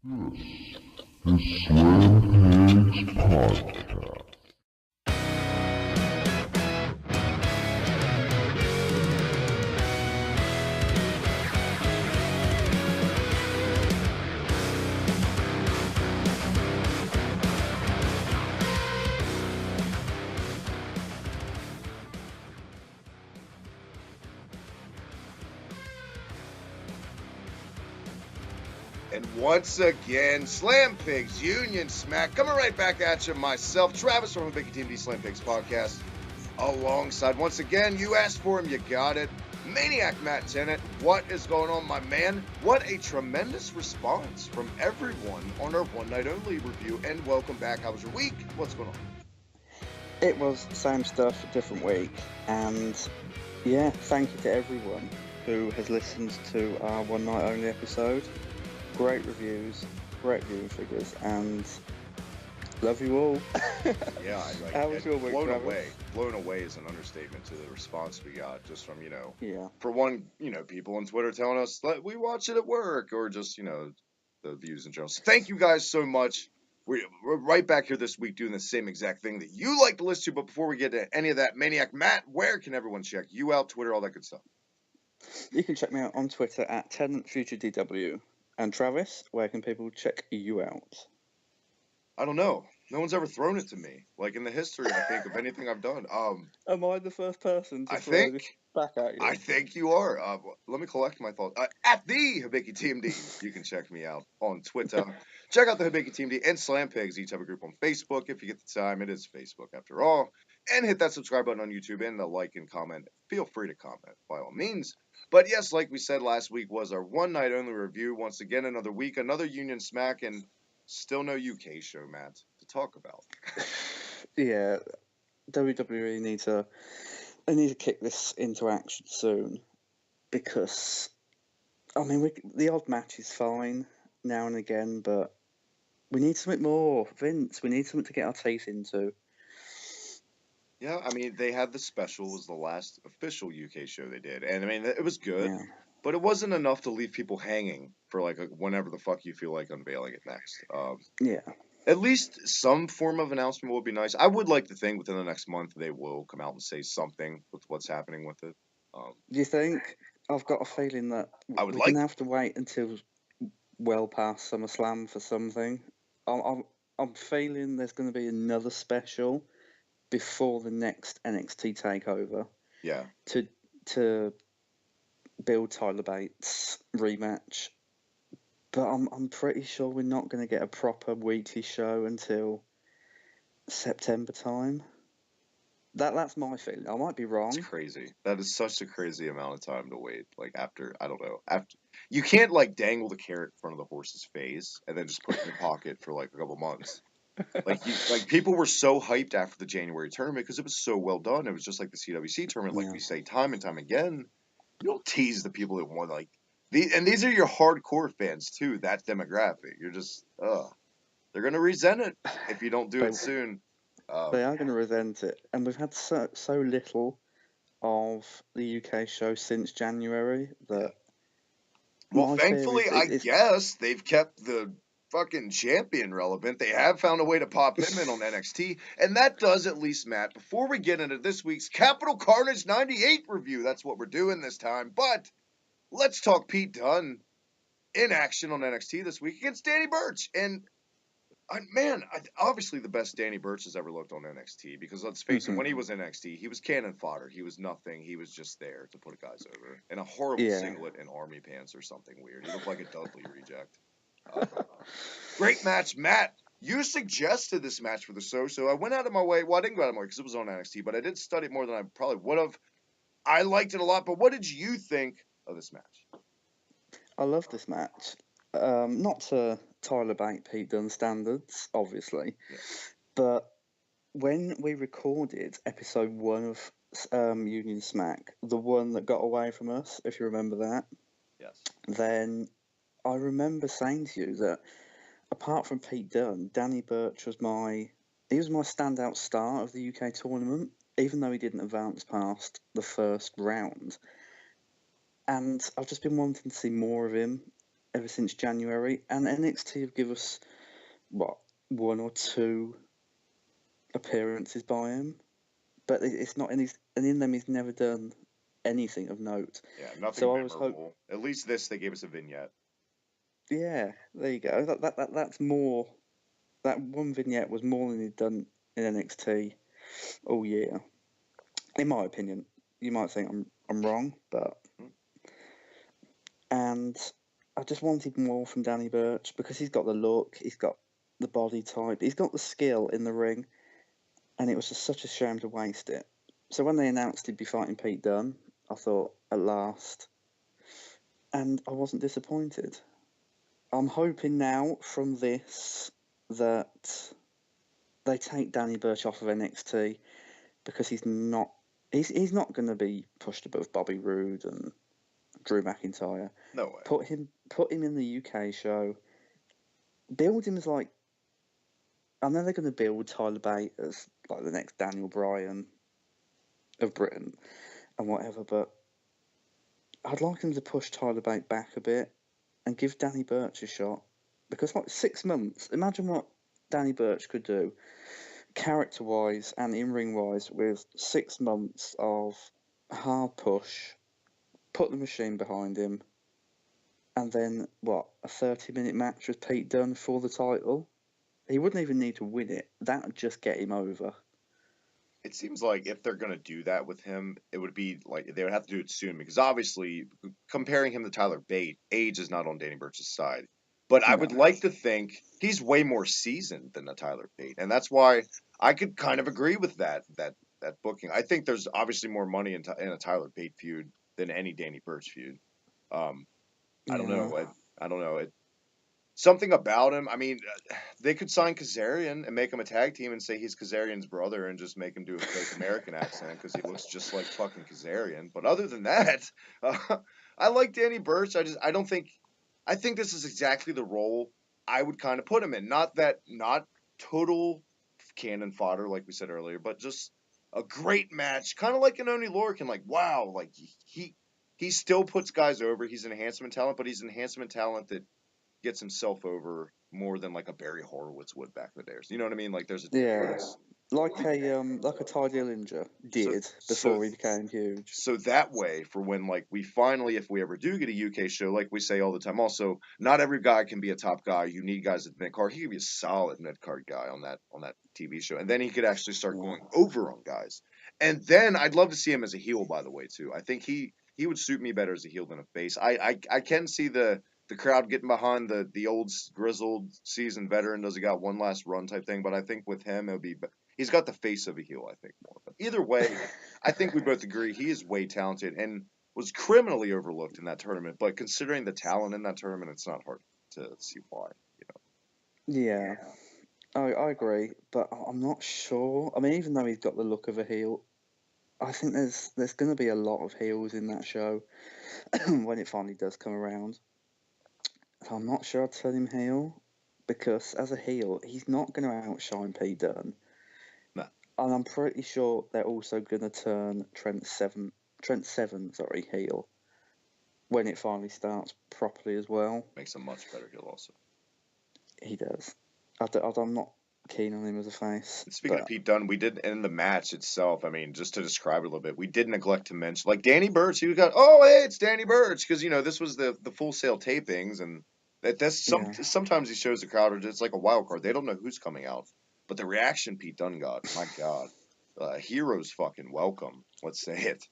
This is Slam Pigs Podcast. And once again, Slam Pigs Union Smack coming right back at you. Myself, Travis from the WWF Slam Pigs Podcast, alongside once again, you asked for him, you got it, Maniac Matt Tennant. What is going on, my man? What a tremendous response from everyone on our one night only review. And welcome back. How was your week? What's going on? It was same stuff, different week, and yeah, thank you to everyone who has listened to our one night only episode. Great reviews, great viewing figures, and love you all. Yeah, How was your week, Travis? Blown away is an understatement to the response we got just from, Yeah. for one, people on Twitter telling us that we watch it at work, or just, the views in general. So thank you guys so much. We're right back here this week doing the same exact thing that you like to listen to. But before we get to any of that, Maniac Matt, where can everyone check you out? Twitter, all that good stuff. You can check me out on Twitter at TenantFutureDW. And Travis, where can people check you out? I don't know. No one's ever thrown it to me. Like in the history, I think, of anything I've done. Am I the first person to throw this back at you? I think you are. Let me collect my thoughts. At the Hibiki TMD, you can check me out on Twitter. Check out the Hibiki TMD and Slam Pigs. Each have a group on Facebook. If you get the time, it is Facebook after all. And hit that subscribe button on YouTube and the like and comment. Feel free to comment by all means. But yes, like we said last week, was our one night only review. Once again, another week, another Union Smack, and still no UK show, Matt, to talk about. Yeah, WWE need to kick this into action soon, because I mean the odd match is fine now and again, but we need something more, Vince. We need something to get our teeth into. Yeah, I mean, they had the special, was the last official UK show they did. And I mean, it was good, but it wasn't enough to leave people hanging for like whenever the fuck you feel like unveiling it next. Yeah. At least some form of announcement would be nice. I would like to think within the next month they will come out and say something with what's happening with it. Do you think? I've got a feeling that we're going to have to wait until well past SummerSlam for something. I'm feeling there's going to be another special before the next NXT takeover. Yeah. To build Tyler Bates rematch. But I'm pretty sure we're not going to get a proper weekly show until September time. That's my feeling. I might be wrong. It's crazy. That is such a crazy amount of time to wait. Like after you can't like dangle the carrot in front of the horse's face and then just put it in your pocket for like a couple months. Like people were so hyped after the January tournament because it was so well done. It was just like the CWC tournament, like we say time and time again. You don't tease the people that won and these are your hardcore fans too. That demographic, you're just they're gonna resent it if you don't do it soon. They are going to resent it, and we've had so little of the UK show since January that. Well, thankfully, I guess they've kept the fucking champion relevant. They have found a way to pop him in on NXT, and that does at least, Matt. Before we get into this week's Capital Carnage 98 review, that's what we're doing this time. But let's talk Pete Dunne in action on NXT this week against Danny Burch. And obviously the best Danny Burch has ever looked on NXT, because let's face it, when he was in NXT, he was cannon fodder. He was nothing. He was just there to put guys over in a horrible singlet and army pants or something weird. He looked like a Dudley reject. Great match, Matt. You suggested this match for the show, so I went out of my way. Well, I didn't go out of my way because it was on NXT, but I did study it more than I probably would have. I liked it a lot, but what did you think of this match? I love this match. Not to Tyler Bate, Pete Dunne standards, obviously, but when we recorded episode 1 of Union Smack, the one that got away from us, if you remember that, then I remember saying to you that apart from Pete Dunne, Danny Burch was my standout star of the UK tournament, even though he didn't advance past the first round. And I've just been wanting to see more of him. ever since January, and NXT have given us what, one or two appearances by him, but it's not in his, and in them he's never done anything of note. Yeah, nothing So I was memorable. At least this, they gave us a vignette. Yeah, there you go. That's more. That one vignette was more than he'd done in NXT all year, in my opinion. You might think I'm wrong, but and I just wanted more from Danny Burch because he's got the look, he's got the body type, he's got the skill in the ring, and it was just such a shame to waste it. So when they announced he'd be fighting Pete Dunne, I thought at last, and I wasn't disappointed. I'm hoping now from this that they take Danny Burch off of NXT because he's not going to be pushed above Bobby Roode and Drew McIntyre. No way. Put him in the UK show. Build him as like, I know they're going to build Tyler Bate as like the next Daniel Bryan of Britain and whatever, but I'd like them to push Tyler Bate back a bit and give Danny Burch a shot, because like 6 months, imagine what Danny Burch could do character-wise and in-ring-wise with 6 months of hard push, put the machine behind him, and then what, a 30-minute match with Pete Dunne for the title. He wouldn't even need to win it. That would just get him over. It seems like if they're going to do that with him, it would be like they would have to do it soon, because obviously comparing him to Tyler Bate, age is not on Danny Burch's side. But I would like to think he's way more seasoned than a Tyler Bate, and that's why I could kind of agree with that booking. I think there's obviously more money in a Tyler Bate feud than any Danny Burch feud. I don't know. I don't know. Something about him. I mean, they could sign Kazarian and make him a tag team and say he's Kazarian's brother and just make him do a fake American accent because he looks just like fucking Kazarian. But other than that, I like Danny Burch. I think this is exactly the role I would kind of put him in. Not total cannon fodder like we said earlier, but just a great match, kind of like an Oney Lorcan. Like, wow, like he still puts guys over. He's an enhancement talent, but he's an enhancement talent that gets himself over more than like a Barry Horowitz would back in the day. You know what I mean? Like there's a difference. Like a Ty Dillinger did before he became huge. So that way, for when like we finally, if we ever do get a UK show, like we say all the time, also not every guy can be a top guy. You need guys at the mid card. He could be a solid mid card guy on that TV show, and then he could actually start going over on guys. And then I'd love to see him as a heel, by the way, too. I think he would suit me better as a heel than a face. I can see the crowd getting behind the old grizzled seasoned veteran. Does he got one last run type thing? But I think with him, it'll be. He's got the face of a heel, I think, more. But either way, I think we both agree he is way talented and was criminally overlooked in that tournament. But considering the talent in that tournament, it's not hard to see why. Yeah, I agree, but I'm not sure. I mean, even though he's got the look of a heel, I think there's going to be a lot of heels in that show when it finally does come around. So I'm not sure I'd turn him heel, because as a heel, he's not going to outshine Pete Dunne. No. And I'm pretty sure they're also going to turn Trent Seven, heel, when it finally starts properly as well. Makes a much better heel also. He does. I'm not keen on him as a face. And speaking of Pete Dunne, we did in the match itself. I mean, just to describe it a little bit, we did neglect to mention like Danny Burch. He got, oh hey, it's Danny Burch, because this was the Full Sail tapings, and sometimes he shows the crowd, it's like a wild card. They don't know who's coming out, but the reaction Pete Dunne got, my God, heroes fucking welcome. Let's say it.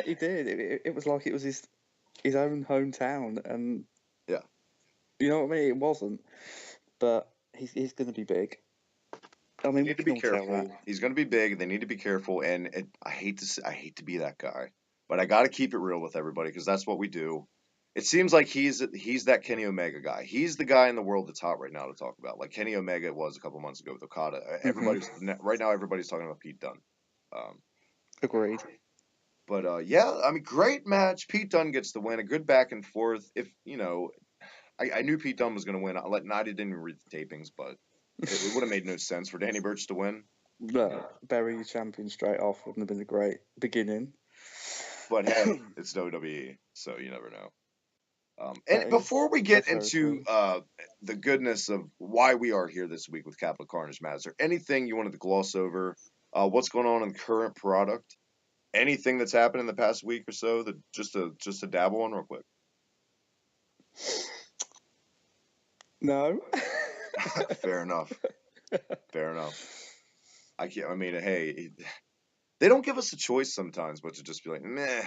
He did. It was like it was his own hometown, and yeah, you know what I mean. It wasn't, but he's going to be big. I mean, we need to be careful. He's going to be big. They need to be careful. And I hate to be that guy, but I got to keep it real with everybody, because that's what we do. It seems like he's that Kenny Omega guy. He's the guy in the world that's hot right now to talk about, like Kenny Omega was a couple months ago with Okada. Right now everybody's talking about Pete Dunne. Agreed. But yeah, I mean, great match. Pete Dunne gets the win. A good back and forth. If I knew Pete Dunne was going to win. I didn't even read the tapings, but it would have made no sense for Danny Burch to win. No, bury your champion straight off wouldn't have been a great beginning. But hey, it's WWE, so you never know. And before we get that's very into the goodness of why we are here this week with Capital Carnage, Matt, is there anything you wanted to gloss over? What's going on in the current product? Anything that's happened in the past week or so that just to dabble on real quick? No. Fair enough. Fair enough. I mean, hey, they don't give us a choice sometimes, but to just be like, meh,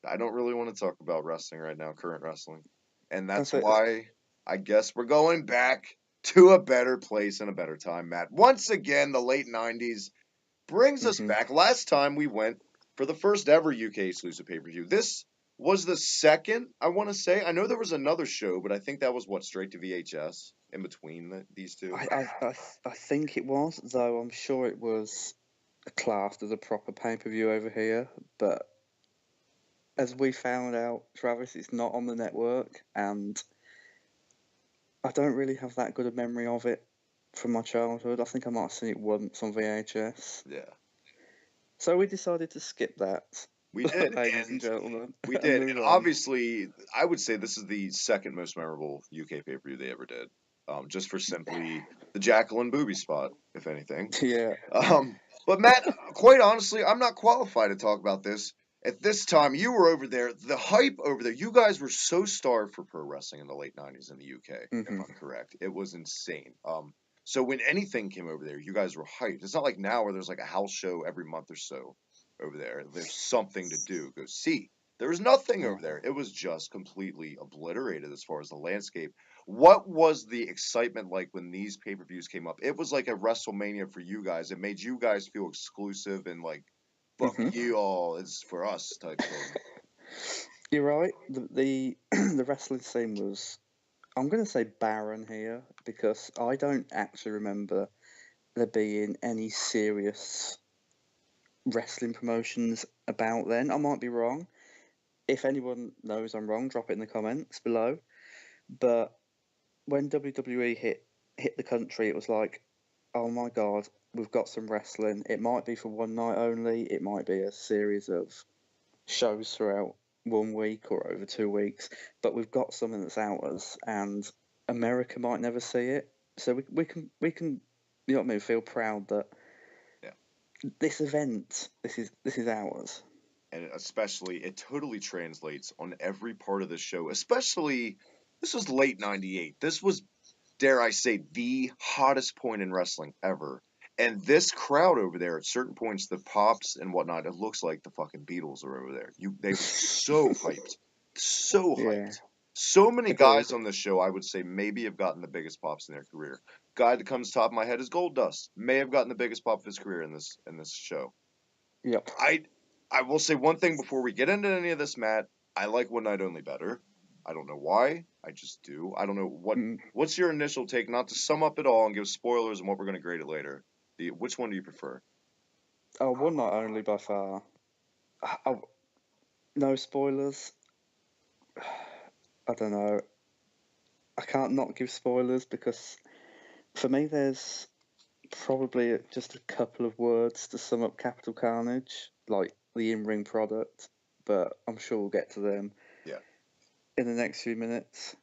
I don't really want to talk about wrestling right now, current wrestling. And that's why I guess we're going back to a better place and a better time, Matt. Once again, the late 90s brings us back. Last time we went for the first ever UK exclusive pay-per-view. This was the second, I want to say. I know there was another show, but I think that was, straight to VHS in between these two? I think it was, though I'm sure it was classed as a proper pay-per-view over here, but as we found out, Travis, it's not on the network, and I don't really have that good a memory of it from my childhood. I think I might have seen it once on VHS. Yeah. So we decided to skip that. We did, ladies and gentlemen. We did, and obviously, I would say this is the second most memorable UK pay-per-view they ever did. Just for simply the Jacqueline booby spot, if anything. Yeah. But Matt, quite honestly, I'm not qualified to talk about this. At this time, you were over there. The hype over there, you guys were so starved for pro wrestling in the late 90s in the UK, if I'm correct. It was insane. So when anything came over there, you guys were hyped. It's not like now where there's like a house show every month or so over there. There's something to do. Go see. There was nothing over there. It was just completely obliterated as far as the landscape. What was the excitement like when these pay-per-views came up? It was like a WrestleMania for you guys. It made you guys feel exclusive and like, fuck you all, it's for us type thing. You're right. The the wrestling scene was, I'm going to say, barren here, because I don't actually remember there being any serious wrestling promotions about then. I might be wrong. If anyone knows I'm wrong, drop it in the comments below. But when WWE hit the country, it was like, oh my god, we've got some wrestling. It might be for one night only. It might be a series of shows throughout 1 week or over 2 weeks. But we've got something that's ours, and America might never see it. So we can you know what I mean, feel proud that this event, this is ours. And especially, it totally translates on every part of the show. Especially, this was late '98. This was, dare I say, the hottest point in wrestling ever. And this crowd over there, at certain points, the pops and whatnot, it looks like the fucking Beatles are over there. They were so hyped. So hyped. Yeah. So many guys on this show, I would say, maybe have gotten the biggest pops in their career. Guy that comes top of my head is Goldust. May have gotten the biggest pop of his career in this show. Yep. I will say one thing before we get into any of this, Matt. I like One Night Only better. I don't know why. I just do. I don't know what's your initial take, not to sum up it all and give spoilers and what we're going to grade it later. Which one do you prefer? Oh, One Night Only by far. No spoilers. I don't know. I can't not give spoilers, because for me there's probably just a couple of words to sum up Capital Carnage, like the in-ring product, but I'm sure we'll get to them in the next few minutes.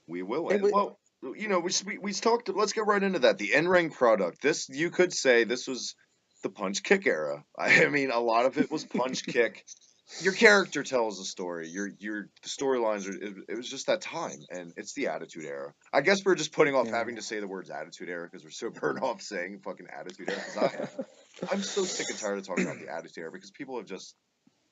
We will. Well, you know, we talked. Let's get right into that. The in-ring product. This, you could say, this was the punch kick era. I mean, a lot of it was punch kick. Your character tells a story. The storylines are. It was just that time, and it's the Attitude Era. I guess we're just putting off having to say the words Attitude Era because we're so burned off saying fucking Attitude Era. Because I'm so sick and tired of talking about the Attitude Era because people have just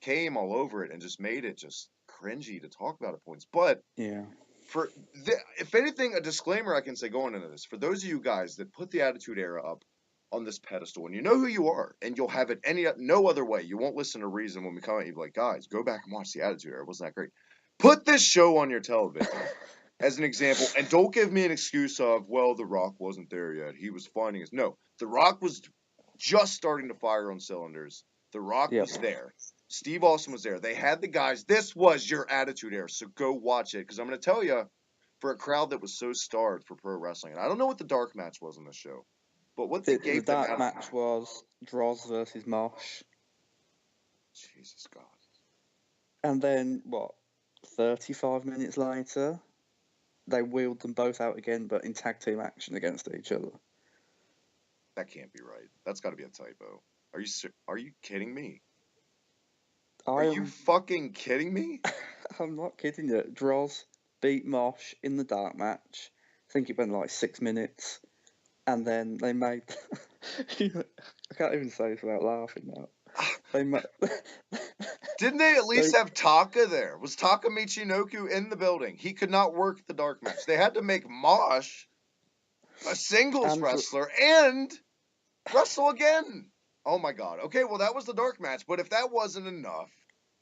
came all over it and just made it just cringy to talk about at points. But if anything, a disclaimer I can say going into this, for those of you guys that put the Attitude Era up on this pedestal, and you know who you are, and you'll have it no other way. You won't listen to reason when we come at you like, guys, go back and watch the Attitude Era. Wasn't that great? Put this show on your television as an example, and don't give me an excuse of, well, The Rock wasn't there yet. He was finding us. No, The Rock was just starting to fire on cylinders. The Rock was there. Steve Austin was there. They had the guys. This was your Attitude Era, so go watch it, because I'm going to tell you, for a crowd that was so starved for pro wrestling, and I don't know what the dark match was in this show, but what they gave the dark match was Droz versus Mosh. Jesus God. And then, what, 35 minutes later, they wheeled them both out again, but in tag team action against each other. That can't be right. That's got to be a typo. Are you kidding me? Are you fucking kidding me? I'm not kidding you. Droz beat Mosh in the dark match. I think it went like 6 minutes. And then they made... I can't even say this without laughing now. They made... Didn't they at least have Taka there? Was Taka Michinoku in the building? He could not work the dark match. They had to make Mosh a singles wrestler and wrestle again. Oh my god. Okay, well that was the dark match, but if that wasn't enough,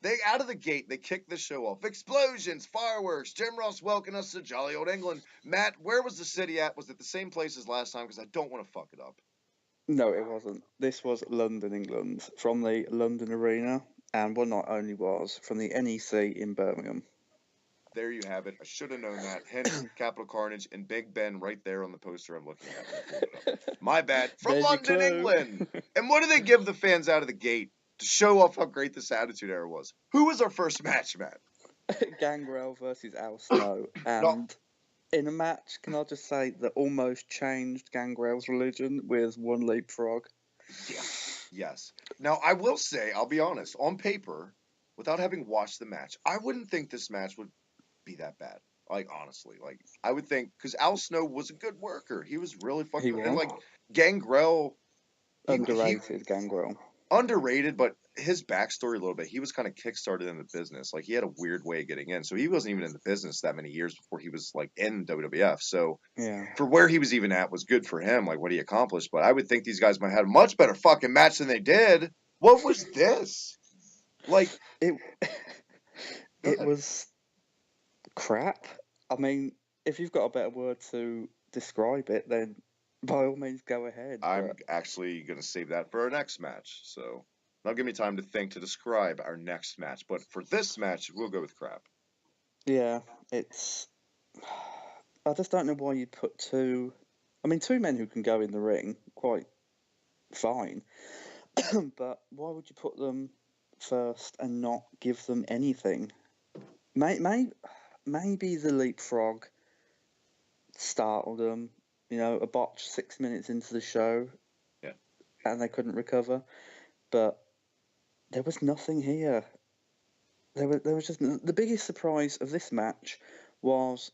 they out of the gate, they kicked the show off. Explosions, fireworks, Jim Ross welcoming us to jolly old England. Matt, where was the city at? Was it the same place as last time? Because I don't want to fuck it up. No, it wasn't. This was London, England, from the London Arena, and one not only was from the NEC in Birmingham. There you have it. I should have known that. Hence, Capital Carnage and Big Ben right there on the poster I'm looking at. My bad. From London, England. And what do they give the fans out of the gate to show off how great this Attitude Era was? Who was our first match, Matt? Gangrel versus Al Snow. And in a match, can I just say that almost changed Gangrel's religion with one leapfrog? Yes. Now, I will say, I'll be honest, on paper, without having watched the match, I wouldn't think this match would be that bad. Like, honestly. Like, I would think, because Al Snow was a good worker. He was really fucking good. And, like, Gangrel... Underrated, Gangrel. Underrated, but his backstory a little bit, he was kind of kickstarted in the business. Like, he had a weird way of getting in. So he wasn't even in the business that many years before he was, like, in WWF. So for where he was even at was good for him, like, what he accomplished. But I would think these guys might have had a much better fucking match than they did. What was this? Like... It was crap. I mean, if you've got a better word to describe it, then by all means go ahead. I'm actually going to save that for our next match. So now give me time to think to describe our next match. But for this match, we'll go with crap. Yeah, it's... I just don't know why you'd put two... I mean, two men who can go in the ring, quite fine. But why would you put them first and not give them anything? Maybe the leapfrog startled them, you know, a botch 6 minutes into the show, and they couldn't recover. But there was nothing here. There was just the biggest surprise of this match was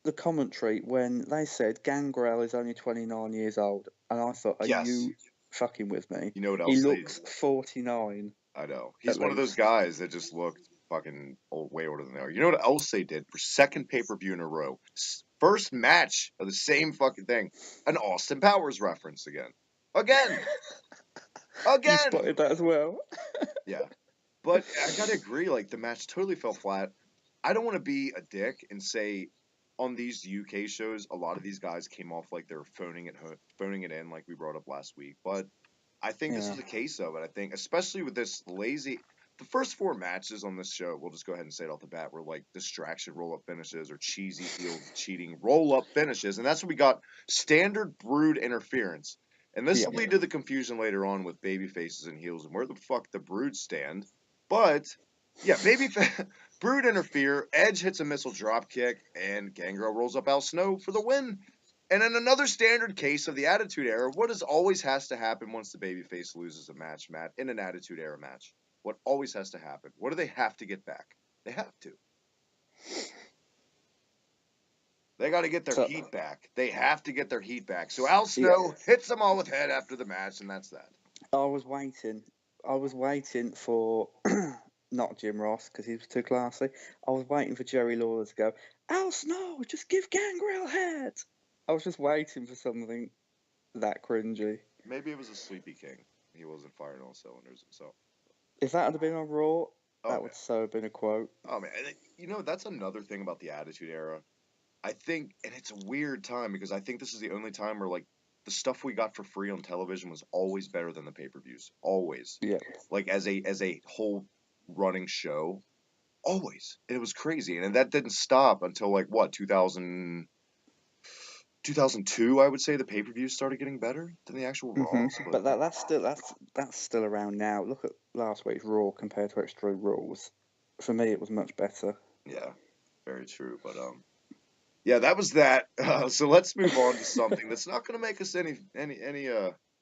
the commentary when they said Gangrel is only 29 years old, and I thought, are you fucking with me? You know what else? He looks 49. I know. He's one of those guys that just looked fucking way older than they are. You know what else they did for second pay-per-view in a row? First match of the same fucking thing. An Austin Powers reference again. Again! You spotted that as well. Yeah. But I gotta agree, like, the match totally fell flat. I don't want to be a dick and say on these UK shows, a lot of these guys came off like they were phoning it in, like we brought up last week. But I think this is a case of it. I think, especially with this lazy... The first four matches on this show, we'll just go ahead and say it off the bat, were like distraction roll-up finishes or cheesy heel cheating roll-up finishes. And that's what we got, standard Brood interference. And this will lead to the confusion later on with baby faces and heels and where the fuck the Brood stand. But, yeah, Brood interfere, Edge hits a missile drop kick, and Gangrel rolls up Al Snow for the win. And in another standard case of the Attitude Era, what always has to happen once the babyface loses a match, Matt, in an Attitude Era match? What always has to happen? What do they have to get back? They have to. They got to get their heat back. They have to get their heat back. So Al Snow hits them all with head after the match, and that's that. I was waiting for, not Jim Ross, because he was too classy. I was waiting for Jerry Lawler to go, Al Snow, just give Gangrel head. I was just waiting for something that cringy. Maybe it was a Sleepy King. He wasn't firing all cylinders himself. If that had been on Raw, that would so have been a quote. Oh, man. You know, that's another thing about the Attitude Era. I think, and it's a weird time because I think this is the only time where, like, the stuff we got for free on television was always better than the pay-per-views. Always. Yeah. Like, as a whole running show. Always. And it was crazy. And that didn't stop until, like, what, 2002, I would say the pay-per-views started getting better than the actual Raw. But that's still around now. Look at last week's Raw compared to Extreme Rules. for me, it was much better. Yeah, very true. But yeah, that was that. So let's move on to something that's not going to make us any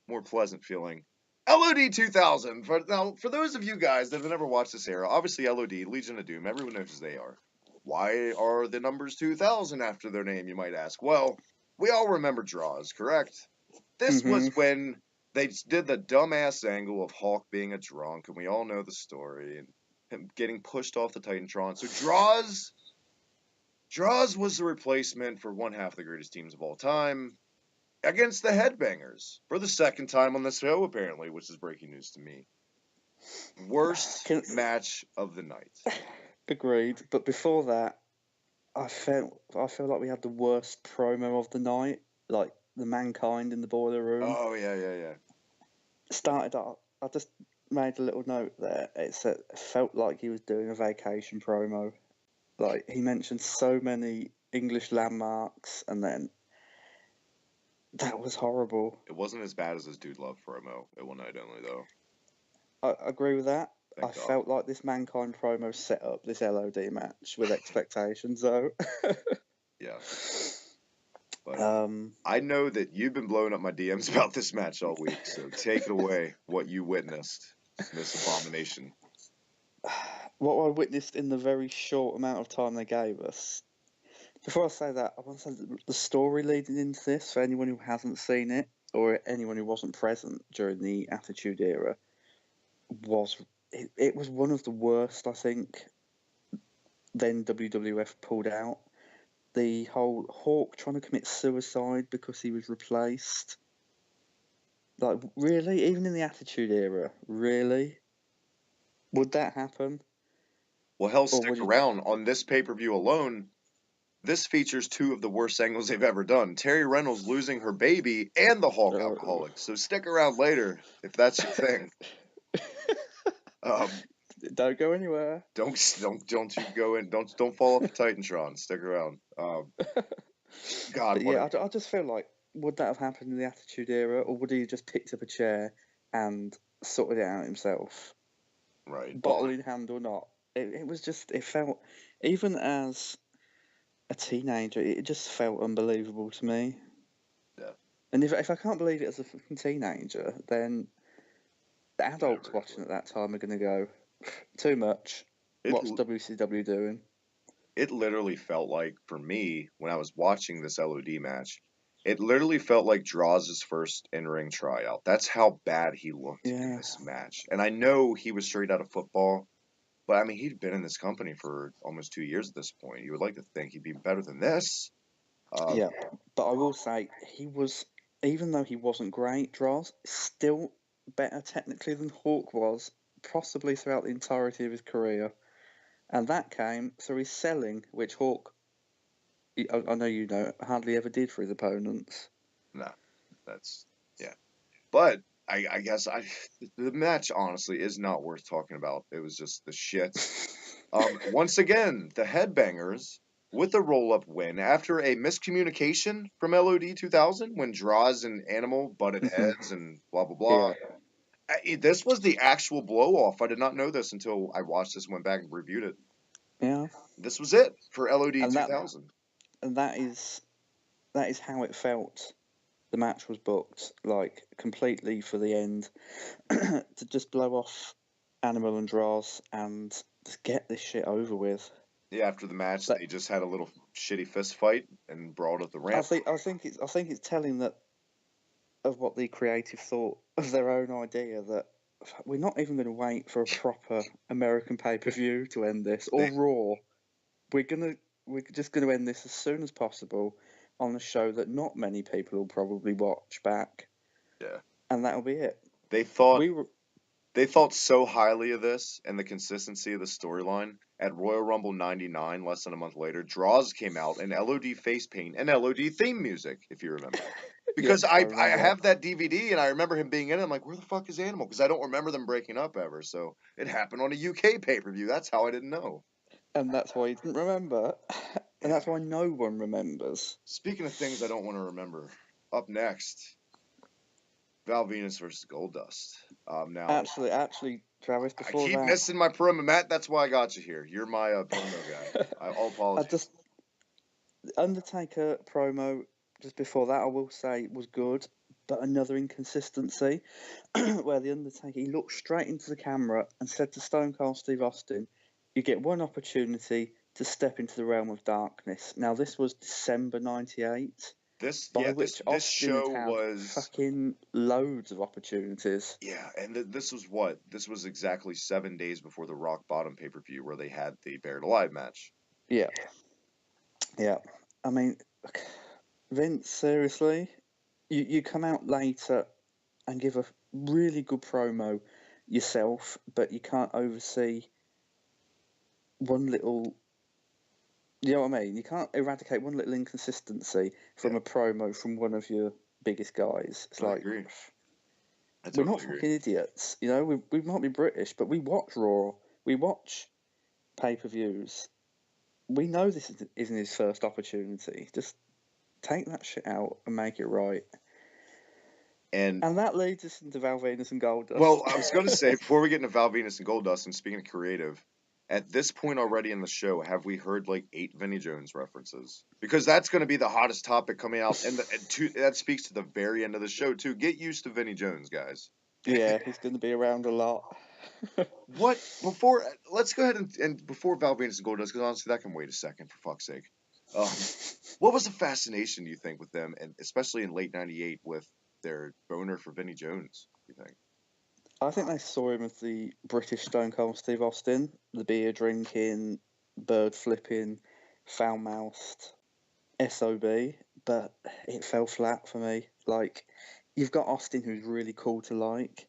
more pleasant feeling. LOD 2000. For those of you guys that have never watched this era, obviously LOD, Legion of Doom, everyone knows who they are. Why are the numbers 2000 after their name, you might ask? Well, we all remember draws, correct? This was when they did the dumbass angle of Hulk being a drunk, and we all know the story, and him getting pushed off the Titantron. So Draws was the replacement for one half the greatest teams of all time against the Headbangers for the second time on the show, apparently, which is breaking news to me. Worst match of the night. Agreed. But before that, I felt like we had the worst promo of the night, like the Mankind in the boiler room. Oh yeah. Started off. I just made a little note there. It felt like he was doing a vacation promo. Like, he mentioned so many English landmarks, and then that was horrible. It wasn't as bad as his Dude Love promo at One Night Only, though. I agree with that. Thank God. Felt like this Mankind promo set up this LOD match with expectations, though. Yeah. But I know that you've been blowing up my DMs about this match all week, so take it away, what you witnessed in this abomination. What I witnessed in the very short amount of time they gave us. Before I say that, I want to say that the story leading into this, for anyone who hasn't seen it, or anyone who wasn't present during the Attitude Era, it was one of the worst, I think, then WWF pulled out. The whole Hawk trying to commit suicide because he was replaced. Like, really? Even in the Attitude Era? Really? Would that happen? Well, hell, stick around. On this pay-per-view alone, this features two of the worst angles they've ever done. Terry Reynolds losing her baby and the Hulk alcoholic. So stick around later if that's your thing. Don't go anywhere. Don't you go in. Don't fall off the Titantron. Stick around. God. Yeah, I just feel like, would that have happened in the Attitude Era, or would he have just picked up a chair and sorted it out himself? Right. Bottle in hand or not. It was just, it felt, even as a teenager, it just felt unbelievable to me. Yeah. And if I can't believe it as a fucking teenager, then the adults watching at that time are going to go, too much. What's WCW doing? It literally felt like, for me, when I was watching this LOD match, it literally felt like Draws' first in-ring tryout. That's how bad he looked in this match. And I know he was straight out of football, but I mean, he'd been in this company for almost 2 years at this point. You would like to think he'd be better than this. Yeah, but I will say, he was, even though he wasn't great, Draws, still better technically than Hawk was, possibly throughout the entirety of his career. And that came through his selling, which Hawk, I know you know, hardly ever did for his opponents. No, that's, yeah. But I guess the match, honestly, is not worth talking about. It was just the shit. Once again, the Headbangers with a roll-up win after a miscommunication from LOD 2000 when Draws and Animal butted heads and blah, blah, blah. Yeah. This was the actual blow-off. I did not know this until I watched this and went back and reviewed it. Yeah. This was it for LOD 2000. And that is how it felt. The match was booked, like, completely for the end, to just blow off Animal and Draws and just get this shit over with. Yeah, after the match, they just had a little shitty fist fight and brawled up the ramp. I think it's telling that of what the creative thought of their own idea, that we're not even going to wait for a proper American pay-per-view to end this, or Raw. We're just going to end this as soon as possible on a show that not many people will probably watch back. Yeah. And that'll be it. They thought so highly of this and the consistency of the storyline. At Royal Rumble 99, less than a month later, Draws came out and LOD face paint and LOD theme music, if you remember. Because I have that DVD and I remember him being in it. I'm like, where the fuck is Animal? Because I don't remember them breaking up ever. So it happened on a UK pay-per-view. That's how I didn't know. And that's why you didn't remember. And that's why no one remembers. Speaking of things I don't want to remember, up next, Val Venus versus Goldust. Now, actually, Travis, I before keep that, missing my promo, Matt. That's why I got you here. You're my promo guy. I'll I apologize. just Undertaker promo just before that, I will say, was good, but another inconsistency where the Undertaker, he looked straight into the camera and said to Stone Cold Steve Austin, "You get one opportunity to step into the realm of darkness." Now this was December '98, This by which this Austin had show had was fucking loads of opportunities. and this was what? This was exactly 7 days before the Rock Bottom pay-per-view where they had the Buried Alive match. Yeah, yeah. I mean, Vince, seriously, you come out later and give a really good promo yourself, but you can't oversee one little. You know what I mean? You can't eradicate one little inconsistency from a promo from one of your biggest guys. It's I like agree. I we're totally not agree. fucking idiots. You know, we might be British, but we watch Raw, we watch pay-per-views. We know this isn't his first opportunity. Just take that shit out and make it right. And that leads us into Val Venus and Goldust. well, I was going to say, before we get into Val Venus and Goldust, and speaking of creative, at this point already in the show, have we heard like 8 Vinnie Jones references? Because that's going to be the hottest topic coming out, and that speaks to the very end of the show too. Get used to Vinnie Jones, guys. Yeah, he's going to be around a lot. Let's go ahead and before Val Venus and Goldust, because honestly, that can wait a second, for fuck's sake. What was the fascination, you think, with them, and especially in late '98 with their boner for Vinnie Jones, you think? I think they saw him as the British Stone Cold Steve Austin, the beer drinking, bird flipping, foul mouthed SOB, but it fell flat for me. Like, you've got Austin, who's really cool to like,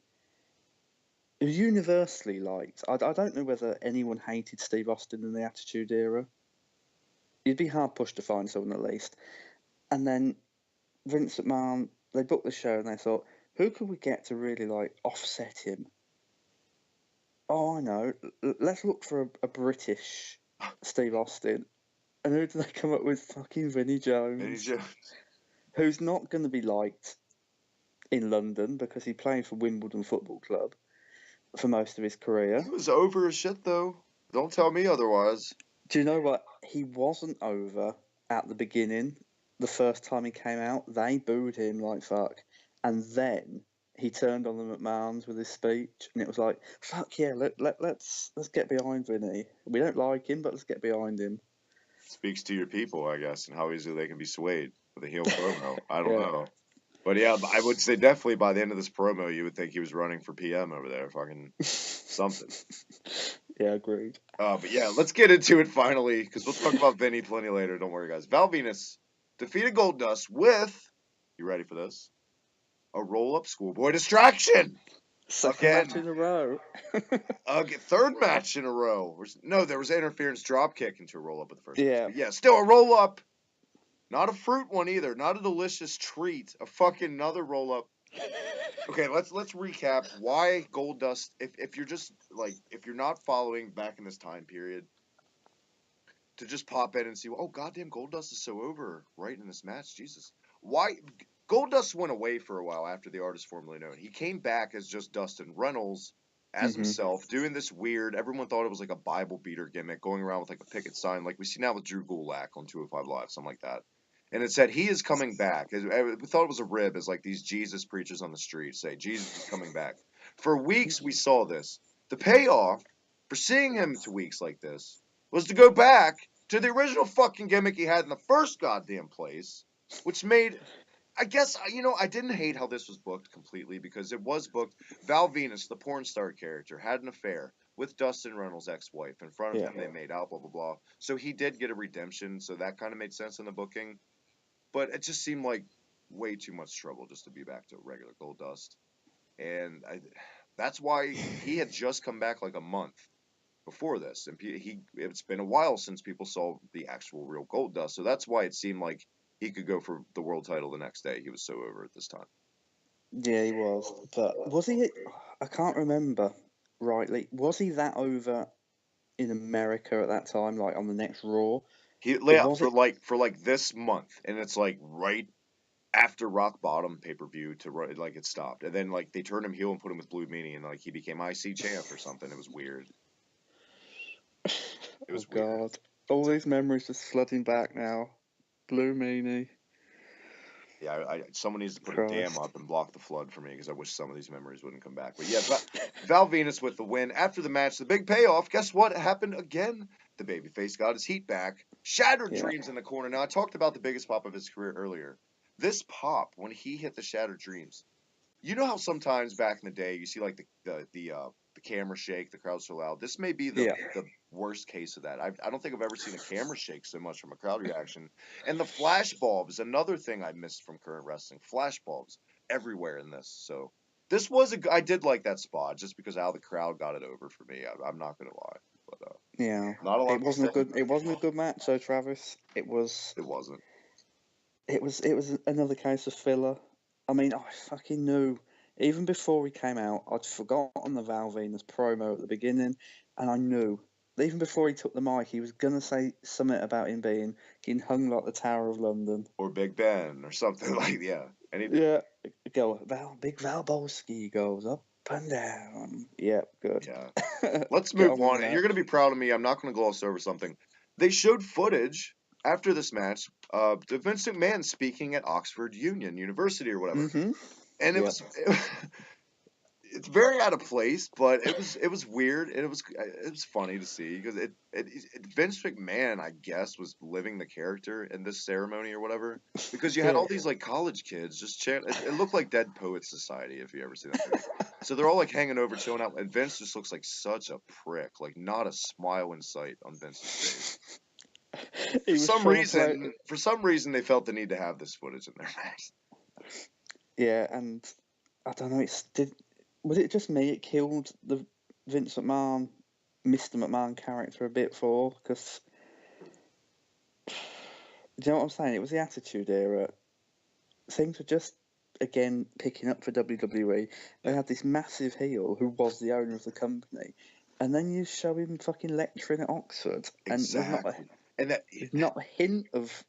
who's universally liked. I don't know whether anyone hated Steve Austin in the Attitude Era. You'd be hard pushed to find someone at least. And then Vince McMahon, they booked the show and they thought, who could we get to really like offset him? Oh, I know. Let's look for a British Steve Austin. And who do they come up with? Fucking Vinnie Jones. Vinnie Jones. Who's not going to be liked in London because he played for Wimbledon Football Club for most of his career. He was over as shit, though. Don't tell me otherwise. Do you know what? He wasn't over at the beginning. The first time he came out, they booed him like fuck. And then he turned on the McMahons with his speech, and it was like, fuck yeah, let's get behind Vinny. We don't like him, but let's get behind him. Speaks to your people, I guess, and how easily they can be swayed with a heel promo. I don't know. But yeah, I would say definitely by the end of this promo, you would think he was running for PM over there. Fucking something. Yeah, agreed. But yeah, let's get into it finally, because we'll talk about Vinny plenty later. Don't worry, guys. Val Venus defeated Goldust with, you ready for this? A roll-up schoolboy distraction. Second match in a row. Third match in a row. No, there was an interference drop kick into a roll-up at the first match. But yeah, still a roll-up. Not a fruit one either. Not a delicious treat. A fucking another roll-up. Okay, let's recap why Goldust. If you're just like if you're not following back in this time period, to just pop in and see, oh goddamn, Goldust is so over right in this match. Jesus, why? Goldust went away for a while after the artist formerly known. He came back as just Dustin Reynolds as himself, doing this weird. Everyone thought it was like a Bible beater gimmick, going around with like a picket sign, like we see now with Drew Gulak on 205 Live, something like that. And it said he is coming back. We thought it was a rib, as like these Jesus preachers on the street say Jesus is coming back. For weeks we saw this. The payoff for seeing him to weeks like this was to go back to the original fucking gimmick he had in the first goddamn place, which made. I guess, I didn't hate how this was booked completely because it was booked. Val Venus, the porn star character, had an affair with Dustin Reynolds' ex-wife. In front of him, they made out, blah, blah, blah. So he did get a redemption, so that kind of made sense in the booking. But it just seemed like way too much trouble just to be back to regular Goldust. And that's why he had just come back like a month before this. And it's been a while since people saw the actual real Goldust. So that's why it seemed like he could go for the world title the next day. He was so over at this time. Yeah, he was. But was he? I can't remember rightly. Was he that over in America at that time, like on the next Raw? He lay out for like this month, and it's like right after Rock Bottom pay-per-view like it stopped. And then like they turned him heel and put him with Blue Meanie and like he became IC champ or something. It was weird. It was weird. God. All these memories just flooding back now. Blue Meanie. Yeah, someone needs to put Christ. a dam up and block the flood for me because I wish some of these memories wouldn't come back. But yeah, Val Venus with the win. After the match, the big payoff. Guess what happened again? The babyface got his heat back. Shattered Dreams in the corner. Now, I talked about the biggest pop of his career earlier. This pop, when he hit the Shattered Dreams, you know how sometimes back in the day you see like the camera shake, the crowd's so loud. This may be the worst case of that. I don't think I've ever seen a camera shake so much from a crowd reaction. And the flash bulbs, another thing I missed from current wrestling. Flash bulbs everywhere in this. So this was I did like that spot just because how the crowd got it over for me. I'm not gonna lie. But yeah, not a lot. It wasn't a good match, though, Travis. It wasn't. It was another case of filler. I mean, I fucking knew. Even before he came out, I'd forgotten the Val Venus promo at the beginning, and I knew that even before he took the mic, he was gonna say something about him getting hung like the Tower of London or Big Ben or something like And Big Val Bolski goes up and down. Yeah, good. Yeah. Let's move on. You're gonna be proud of me. I'm not gonna gloss over something. They showed footage after this match of Vince McMahon speaking at Oxford University or whatever. Mm-hmm. And it was it's very out of place, but it was weird and it was funny to see because Vince McMahon, I guess, was living the character in this ceremony or whatever because you had all these like college kids just chant. It looked like Dead Poets Society if you ever see that movie. So they're all like hanging over, chilling out, and Vince just looks like such a prick, like not a smile in sight on Vince's face. For some reason, they felt the need to have this footage in their match. Yeah, and I don't know. Was it just me? It killed the Vince McMahon, Mr. McMahon character a bit because do you know what I'm saying? It was the Attitude Era. Things were just again picking up for WWE. They had this massive heel who was the owner of the company, and then you show him fucking lecturing at Oxford, Exactly. and there's not a hint of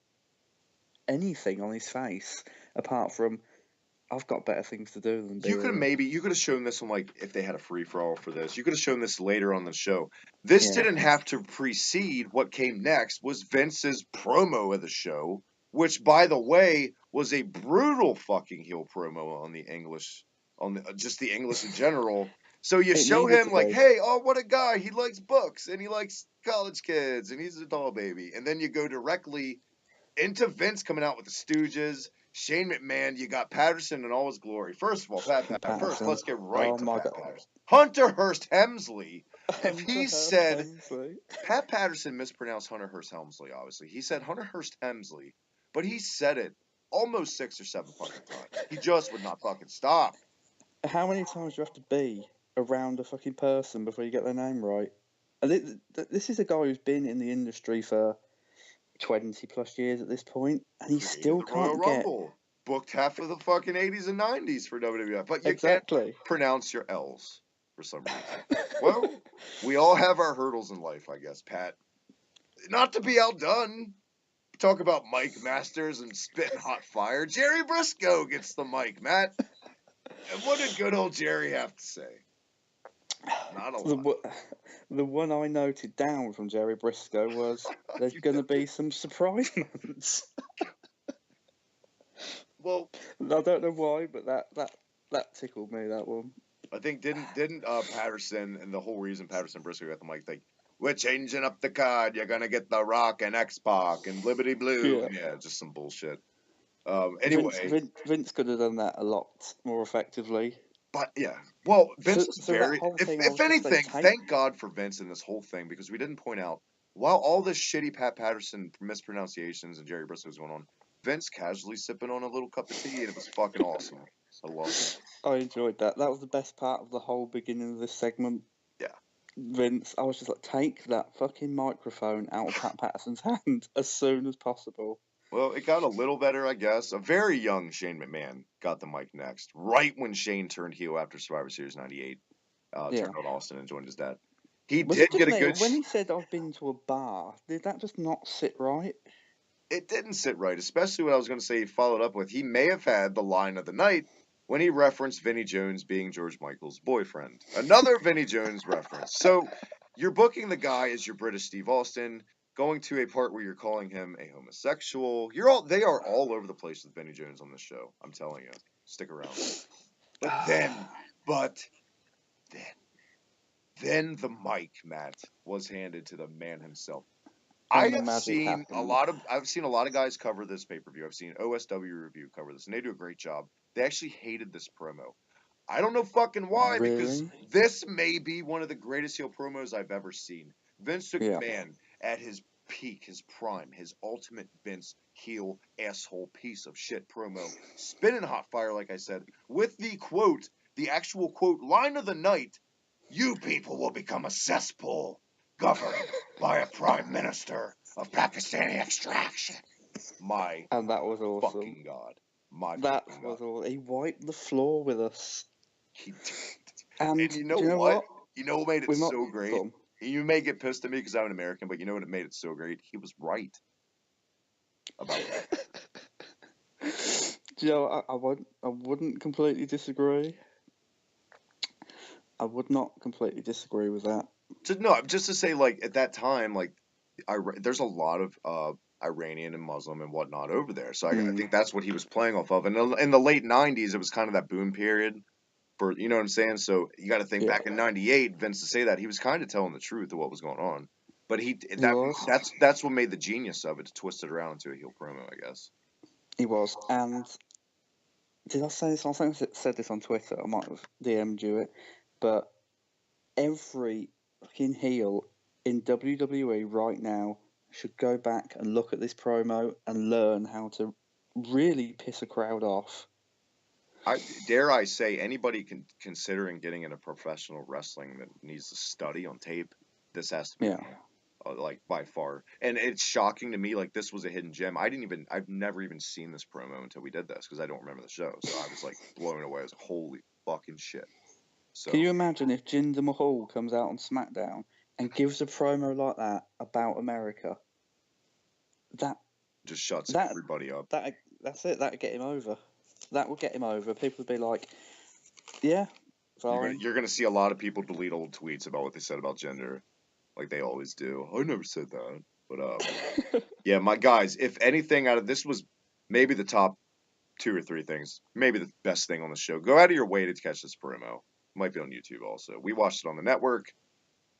anything on his face apart from, I've got better things to do than you could have shown this one like if they had a free for all for this. You could have shown this later on the show. This didn't have to precede what came next. Was Vince's promo of the show, which by the way was a brutal fucking heel promo on the English, just the English in general. So you show him like, hey, oh what a guy, he likes books and he likes college kids and he's a doll baby, and then you go directly into Vince coming out with the Stooges. Shane McMahon, you got Patterson in all his glory. First of all, first, let's get right to Pat Patterson. Hunter Hearst Helmsley. If he said Pat Patterson mispronounced Hunter Hearst Helmsley, obviously. He said Hunter Hearst Helmsley, but he said it almost 6 or 7 fucking times. He just would not fucking stop. How many times do you have to be around a fucking person before you get their name right? And this is a guy who's been in the industry for 20 plus years at this point, and he still can't booked half of the fucking 80s and 90s for WWF, but you can't pronounce your L's for some reason. Well, we all have our hurdles in life, I guess, Pat. Not to be outdone, talk about Mike Masters and spitting hot fire. Jerry Briscoe gets the mic, Matt. And what did good old Jerry have to say? Not a lot. The one I noted down from Jerry Briscoe was there's going to be some surprise moments. Well, I don't know why, but that tickled me, that one. I think didn't Patterson, and the whole reason Patterson and Briscoe got the mic, like, we're changing up the card, you're gonna get The Rock and X-Pac and Blibbity Blue. Yeah, just some bullshit. Anyway, Vince could have done that a lot more effectively. But yeah, well, Vince is very. If anything, thank God for Vince in this whole thing, because we didn't point out while all this shitty Pat Patterson mispronunciations and Jerry Briscoe was going on, Vince casually sipping on a little cup of tea, and it was fucking awesome. I loved it. I enjoyed that. That was the best part of the whole beginning of this segment. Yeah. Vince, I was just like, take that fucking microphone out of Pat Patterson's hand as soon as possible. Well, it got a little better, I guess. A very young Shane McMahon got the mic next, right when Shane turned heel after Survivor Series 98. Turned on Austin and joined his dad. He did get a good... When he said, I've been to a bar, did that just not sit right? it didn't sit right, especially what I was going to say he followed up with. He may have had the line of the night when he referenced Vinnie Jones being George Michael's boyfriend. Another Vinnie Jones reference. So you're booking the guy as your British Steve Austin, going to a part where you're calling him a homosexual. They are all over the place with Vinnie Jones on this show. I'm telling you. Stick around. But then the mic, Matt, was handed to the man himself. And the magic happened. I've seen a lot of guys cover this pay-per-view. I've seen OSW Review cover this, and they do a great job. They actually hated this promo. I don't know fucking why, because Really? this may be one of the greatest heel promos I've ever seen. Vince Yeah. McMahon at his peak, his prime, his ultimate Vince heel asshole piece of shit promo, spinning hot fire, like I said, with the quote, the actual quote, line of the night, "You people will become a cesspool, governed by a prime minister of Pakistani extraction." My And that was awesome. fucking God. My That fucking was God. all. He wiped the floor with us. He did. And And you know do you know what? You know what made it We might- so great? Go on. You may get pissed at me because I'm an American, but you know what made it so great? He was right about that. Do you know, I wouldn't completely disagree. I would not completely disagree with that. Just to say, like, at that time, like, there's a lot of Iranian and Muslim and whatnot over there. So I think that's what he was playing off of. And in the late 90s, it was kind of that boom period for, you know what I'm saying? So you got to think back in 98, Vince, to say that, he was kind of telling the truth of what was going on. But that's what made the genius of it, to twist it around into a heel promo, I guess. He was. And did I say this? I think I said this on Twitter. I might have DM'd you it. But every fucking heel in WWE right now should go back and look at this promo and learn how to really piss a crowd off. Dare I say, anybody considering getting into professional wrestling that needs to study on tape, this has to be like by far. And it's shocking to me, like, this was a hidden gem. I've never even seen this promo until we did this, because I don't remember the show. So I was like blown away. I was like, holy fucking shit. So can you imagine if Jinder Mahal comes out on SmackDown and gives a promo like that about America? That just shuts everybody up. That's it. That'd get him over. That would get him over. People would be like, yeah, fine. You're gonna see a lot of people delete old tweets about what they said about gender, like they always do. I never said that. But yeah, my guys, if anything out of this was maybe the top 2 or 3 things, maybe the best thing on the show, go out of your way to catch this promo. It might be on YouTube also. We watched it on the network.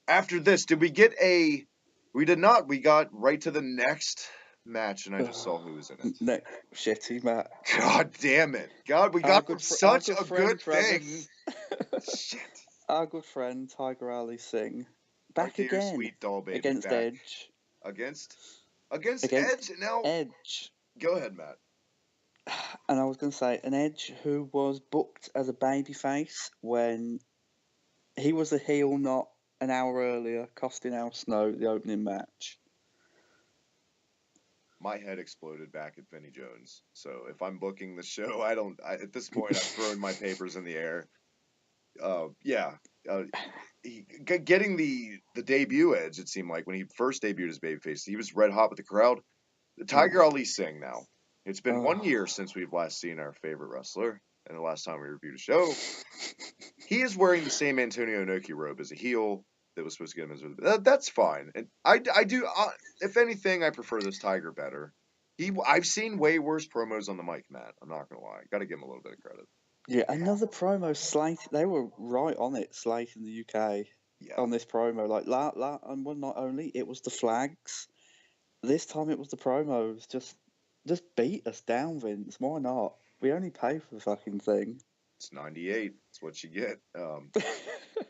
After this, did we get a... We did not. We got right to the next match, and I just saw who was in it. No, shitty, Matt. God damn it. God, we got such a good thing. Shit. Our good friend, Tiger Ali Singh, back Dear again sweet doll baby, against back. Edge. Against Edge? Now, Edge. Go ahead, Matt. And I was going to say, an Edge who was booked as a babyface when he was a heel not an hour earlier, costing Al Snow the opening match. My head exploded back at Vinnie Jones. So if I'm booking the show, at this point, I've thrown my papers in the air. Getting the debut Edge, it seemed like, when he first debuted as babyface, he was red hot with the crowd. The Tiger Ali Singh now. It's been 1 year since we've last seen our favorite wrestler, and the last time we reviewed a show. He is wearing the same Antonio Inoki robe as a heel that was supposed to get him as that's fine. And I do, if anything, I prefer this Tiger better. I've seen way worse promos on the mic, Matt. I'm not gonna lie. Got to give him a little bit of credit. Yeah, another promo slate. They were right on it, slate in the UK on this promo. Like, and well, not only it was the flags. This time it was the promos. Just beat us down, Vince. Why not? We only pay for the fucking thing. It's 98. That's what you get.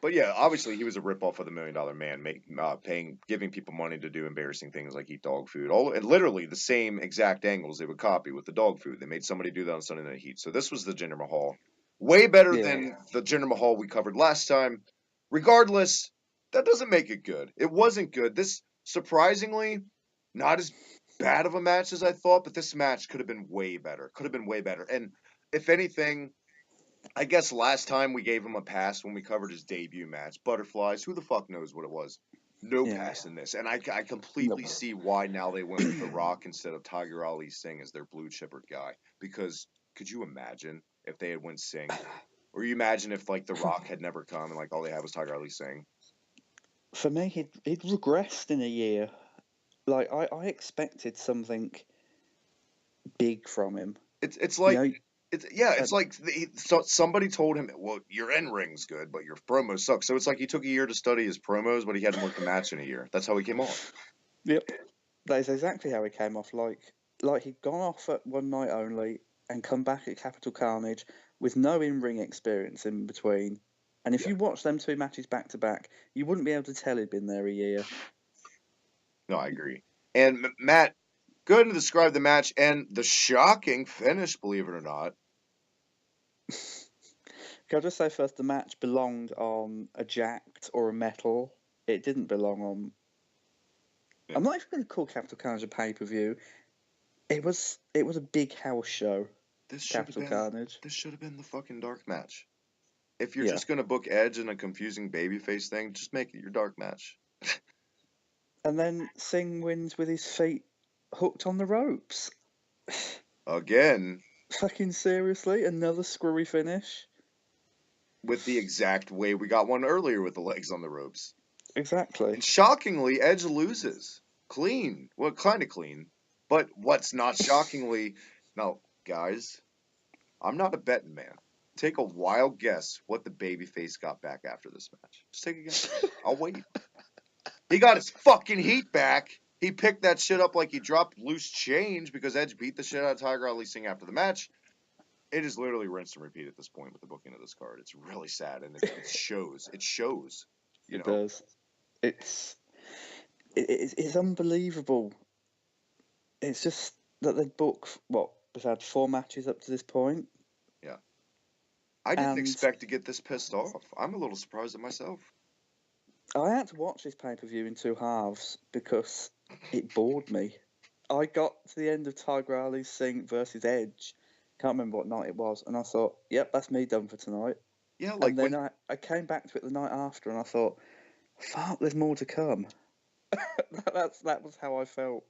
But yeah, obviously he was a ripoff of the $1 Million Man, giving people money to do embarrassing things like eat dog food. And literally the same exact angles they would copy with the dog food. They made somebody do that on Sunday Night Heat. So this was the Jinder Mahal. Way better than the Jinder Mahal we covered last time. Regardless, that doesn't make it good. It wasn't good. This, surprisingly, not as bad of a match as I thought, but this match could have been way better. And if anything, I guess last time we gave him a pass when we covered his debut match. Butterflies, who the fuck knows what it was. No Yeah. passing this. And I completely see why now they went with The Rock instead of Tiger Ali Singh as their blue chipper guy. Because could you imagine if they had went Singh? Or you imagine if like The Rock had never come and like all they had was Tiger Ali Singh? For me, he'd regressed in a year. Like I expected something big from him. It's You like know, it's like somebody told him, well, your in ring's good, but your promos suck. So it's like he took a year to study his promos, but he hadn't worked a match in a year. That's how he came off. yep, that is exactly how he came off. Like he'd gone off at one night only and come back at Capital Carnage with no in-ring experience in between. And if you watch them two matches back to back, you wouldn't be able to tell he'd been there a year. No, I agree. And Matt, go ahead and describe the match and the shocking finish, believe it or not. Can I just say first, the match belonged on a jacked or a metal. It didn't belong on. Yeah. I'm not even going to call Capital Carnage a pay-per-view. It was a big house show. Capital Carnage. This should have been the fucking dark match. If you're Yeah. just gonna book Edge in a confusing babyface thing, just make it your dark match. And then Singh wins with his feet hooked on the ropes. Again, Fucking seriously, another screwy finish. with the exact way we got one earlier with the legs on the ropes. Exactly. And shockingly, Edge loses. Clean. Well, kind of clean. But what's not shockingly... Now, guys, I'm not a betting man. Take a wild guess what the babyface got back after this match. Just take a guess. I'll wait. He got his fucking heat back. He picked that shit up like he dropped loose change because Edge beat the shit out of Tiger Ali Singh after the match. It is literally rinse and repeat at this point with the booking of this card. It's really sad, and it shows. It shows. You know? It does. It's unbelievable. It's just that they book we've had 4 matches up to this point. Yeah. I didn't And- expect to get this pissed off. I'm a little surprised at myself. I had to watch this pay-per-view in 2 halves because it bored me. I got to the end of Tiger Ali Singh versus Edge. Can't remember what night it was, and I thought, "Yep, that's me done for tonight." Yeah, like And then I came back to it the night after, and I thought, "Fuck, there's more to come." that was how I felt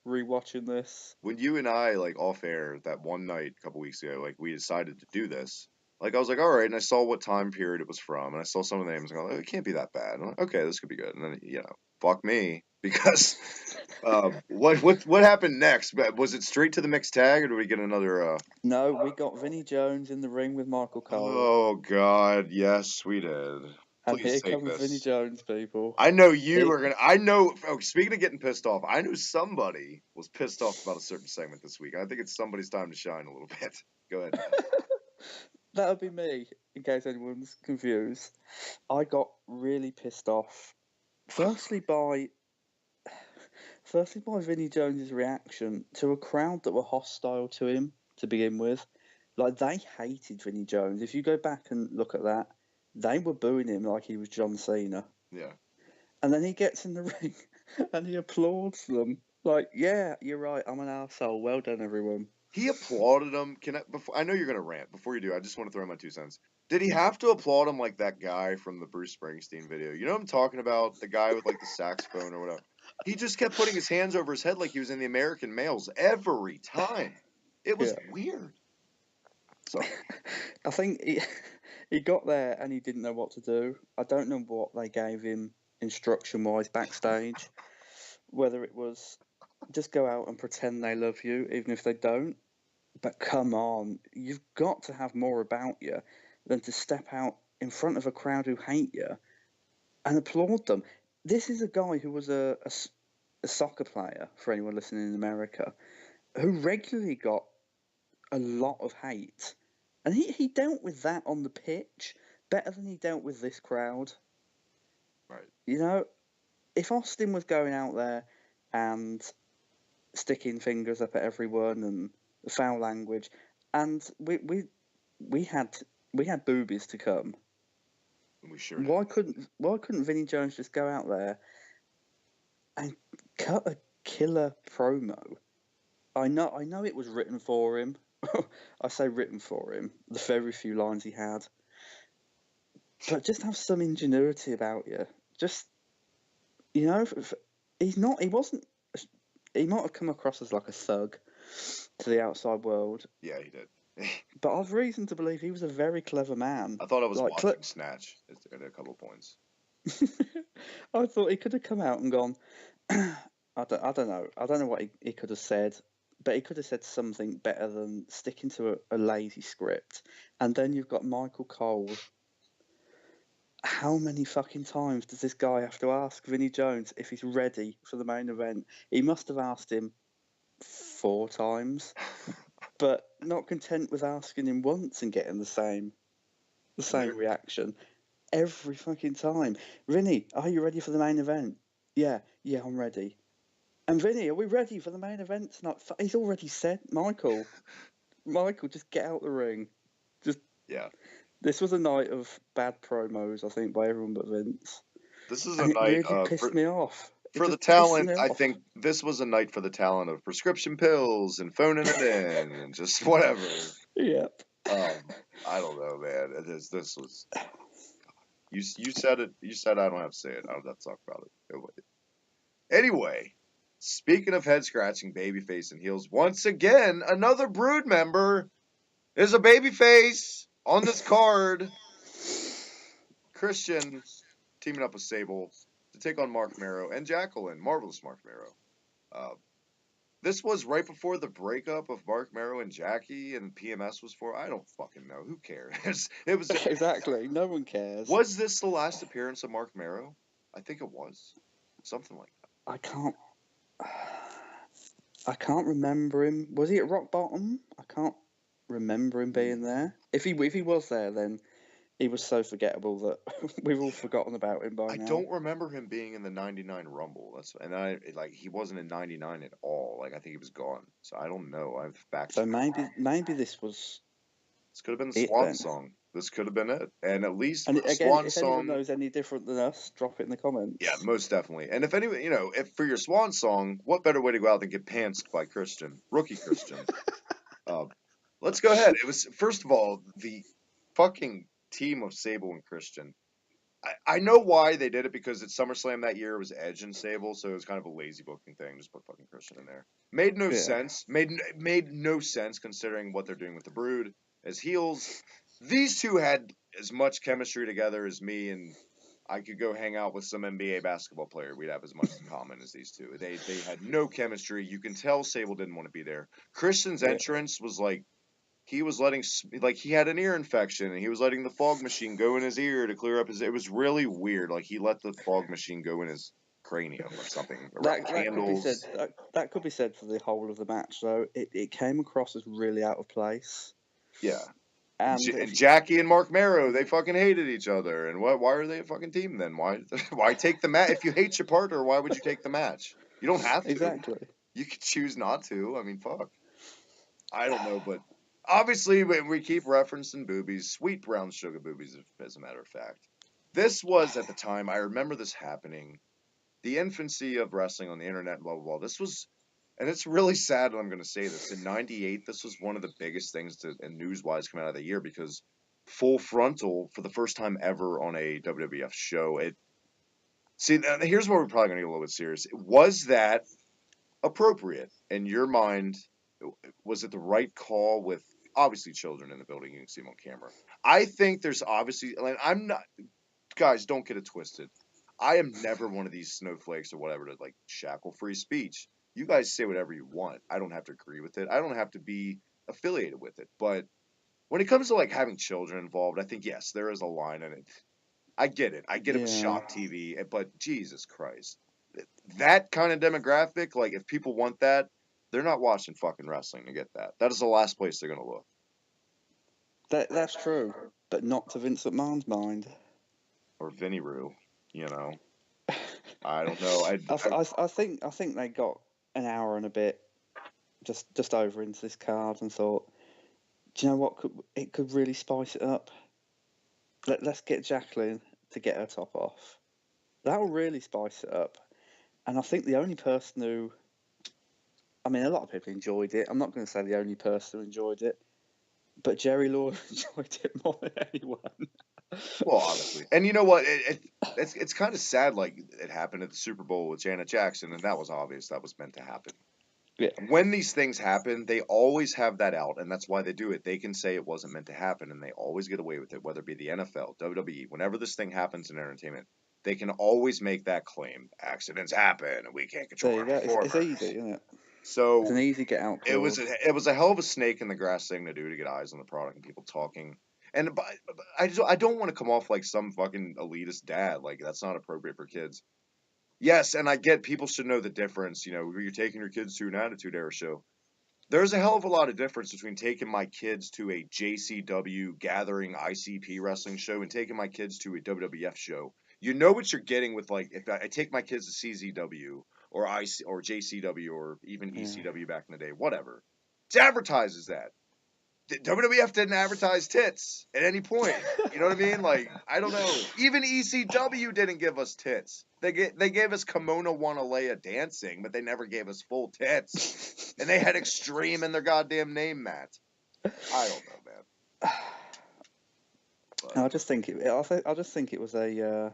rewatching this. when you and I, like, off air that one night a couple weeks ago, like, we decided to do this, like, I was like, all right, and I saw what time period it was from, and I saw some of the names, and I was like, it can't be that bad. And I'm like, okay, this could be good. And then, you know, fuck me, because what happened next? Was it straight to the mixed tag, or did we get another? No, we got Vinnie Jones in the ring with Michael Cole. Oh, God, yes, we did. and Please here take comes this. Vinnie Jones, people. I know you are gonna. I know. Oh, speaking of getting pissed off, I know somebody was pissed off about a certain segment this week. I think it's somebody's time to shine a little bit. Go ahead. That would be me, in case anyone's confused. I got really pissed off. Firstly by Vinnie Jones's reaction to a crowd that were hostile to him to begin with. Like, they hated Vinnie Jones. If you go back and look at that, they were booing him like he was John Cena. Yeah. And then he gets in the ring and he applauds them. Like, yeah, you're right, I'm an arsehole. Well done, everyone. He applauded him. I know you're gonna rant. Before you do, I just want to throw in my 2 cents. Did he have to applaud him like that guy from the Bruce Springsteen video? You know what I'm talking about? The guy with like the saxophone or whatever. He just kept putting his hands over his head like he was in the American Males every time. It was weird. So I think he got there and he didn't know what to do. I don't know what they gave him instruction-wise backstage. Whether it was just go out and pretend they love you, even if they don't. But come on, you've got to have more about you than to step out in front of a crowd who hate you and applaud them. This is a guy who was a soccer player, for anyone listening in America, who regularly got a lot of hate. And he dealt with that on the pitch better than he dealt with this crowd. Right. You know, if Austin was going out there and sticking fingers up at everyone and foul language, and we had boobies to come. We sure Why couldn't Vinnie Jones just go out there and cut a killer promo? I know it was written for him. I say written for him. The very few lines he had, but just have some ingenuity about you. Just You know, he's not. He wasn't. He might have come across as like a thug to the outside world, Yeah, he did. but I've reason to believe he was a very clever man. I thought I was Like, watching Snatch at a couple of points. I thought he could have come out and gone. I don't know. I don't know what he could have said, but he could have said something better than sticking to a lazy script. And then you've got Michael Cole. How many fucking times does this guy have to ask Vinnie Jones if he's ready for the main event? He must have asked him 4 times, but not content with asking him once and getting the same reaction every fucking time. Vinny, are you ready for the main event? Yeah, I'm ready. And Vinny, are we ready for the main event tonight? He's already said, Michael, just get out the ring. Yeah. This was a night of bad promos, I think, by everyone but Vince. This is And a night it really pissed me off. for the talent. I think this was a night for the talent of prescription pills and phoning it in and just whatever. Yep. I don't know, man. This was. You said it. You said I don't have to say it. I don't have to talk about it. Anyway, speaking of head scratching, babyface and heels, once again another Brood member is a babyface on this card. Christian teaming up with Sable to take on Mark Marrow and Jacqueline, marvelous Mark Marrow. This was right before the breakup of Mark Marrow and Jackie, and PMS was for. I don't fucking know. Who cares? It was exactly. No one cares. Was this the last appearance of Mark Marrow? I think it was. Something like that. I can't remember him. Was he at Rock Bottom? I can't remember him being there. If he was there, then he was so forgettable that we've all forgotten about him by now. I don't remember him being in the '99 Rumble. He wasn't in '99 at all. Like I think he was gone. So I don't know. I've back. So maybe this was. This could have been the Swan song. This could have been it. And at least and again, Swan if song. anyone knows any different than us, drop it in the comments. Yeah, most definitely. And if anyone, if for your Swan song, what better way to go out than get pantsed by Christian, rookie Christian? Let's go ahead. It was first of all the fucking team of Sable and Christian. I know why they did it because at SummerSlam that year it was Edge and Sable, so it was kind of a lazy booking thing. Just put fucking Christian in there. Made no sense. Made no sense considering what they're doing with the Brood as heels. These two had as much chemistry together as me and I could go hang out with some NBA basketball player. We'd have as much in common as these two. They had no chemistry. You can tell Sable didn't want to be there. Christian's entrance was like. He was he had an ear infection and he was letting the fog machine go in his ear to clear up it was really weird. Like he let the fog machine go in his cranium or something. That could be said for the whole of the match, though. It came across as really out of place. Yeah. And Jackie and Mark Marrow, they fucking hated each other. And why are they a fucking team then? Why take the match? If you hate your partner, why would you take the match? You don't have to. Exactly. You could choose not to. I mean, fuck. I don't know, but obviously, when we keep referencing boobies, sweet brown sugar boobies, as a matter of fact. This was, at the time, I remember this happening, the infancy of wrestling on the internet, blah, blah, blah. This was, and it's really sad that I'm going to say this, in '98, this was one of the biggest things and news-wise come out of the year, because Full Frontal, for the first time ever on a WWF show, here's where we're probably going to get a little bit serious. Was that appropriate? In your mind, was it the right call with obviously children in the building? You can see them on camera. I think there's obviously, I'm not, guys, don't get it twisted. I am never one of these snowflakes or whatever to shackle free speech. You guys say whatever you want. I don't have to agree with it. I don't have to be affiliated with it. But when it comes to having children involved, I think, yes, there is a line in it. I get it. I get it with Shock TV, but Jesus Christ. That kind of demographic, if people want that, they're not watching fucking wrestling to get that. That is the last place they're going to look. That's true, but not to Vince McMahon's mind. Or Vinny Roo, I don't know. I think they got an hour and a bit just over into this card and thought, do you know what? It could really spice it up. Let's get Jacqueline to get her top off. That will really spice it up. And I think the only person who... I mean, a lot of people enjoyed it. I'm not going to say the only person who enjoyed it. But Jerry Lawler enjoyed it more than anyone. Well, obviously, and you know what? It's kind of sad. Like it happened at the Super Bowl with Janet Jackson, and that was obvious. That was meant to happen. Yeah. When these things happen, they always have that out, and that's why they do it. They can say it wasn't meant to happen, and they always get away with it, whether it be the NFL, WWE. Whenever this thing happens in entertainment, they can always make that claim. Accidents happen, and we can't control There you our go. It's performers. easy, isn't it? It's So an easy get out clause. it was a hell of a snake in the grass thing to do to get eyes on the product and people talking. And I don't want to come off like some fucking elitist dad. Like that's not appropriate for kids. Yes, and I get people should know the difference. You know, you're taking your kids to an Attitude Era show. There's a hell of a lot of difference between taking my kids to a JCW gathering ICP wrestling show and taking my kids to a WWF show. You know what you're getting with like if I take my kids to CZW or or JCW or even ECW back in the day, whatever. It advertises that. WWF didn't advertise tits at any point. You know what I mean? Like, I don't know. Even ECW didn't give us tits. They gave us Kimono Wanalea dancing, but they never gave us full tits. And they had Extreme in their goddamn name, Matt. I don't know, man. But, I just think it was a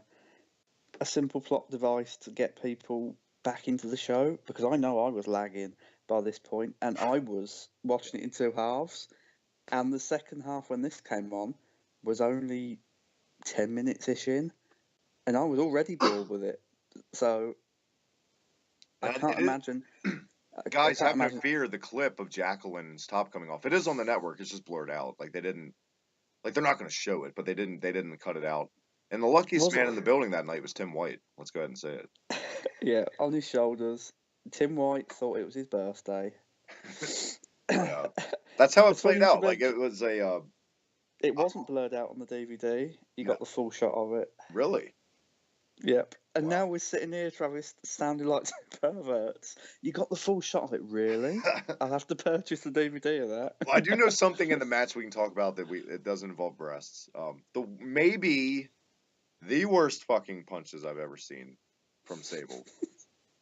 simple plot device to get people back into the show, because I know I was lagging by this point, and I was watching it in two halves. And the second half, when this came on, was only 10 minutes-ish in, and I was already bored with it. So I can't imagine. Guys, have no fear. The clip of Jacqueline's top coming off. It is on the network. It's just blurred out. Like they didn't. Like they're not going to show it, but they didn't cut it out. And the luckiest man in the building that night was Tim White. Let's go ahead and say it. Yeah, on his shoulders. Tim White thought it was his birthday. Yeah. That's how it played out. Like it was a. It wasn't blurred out on the DVD. You got the full shot of it. Really? Yep. And now we're sitting here, Travis, sounding like two perverts. You got the full shot of it, really? I'll have to purchase the DVD of that. Well, I do know something in the match we can talk about that it doesn't involve breasts. Maybe the worst fucking punches I've ever seen from Sable.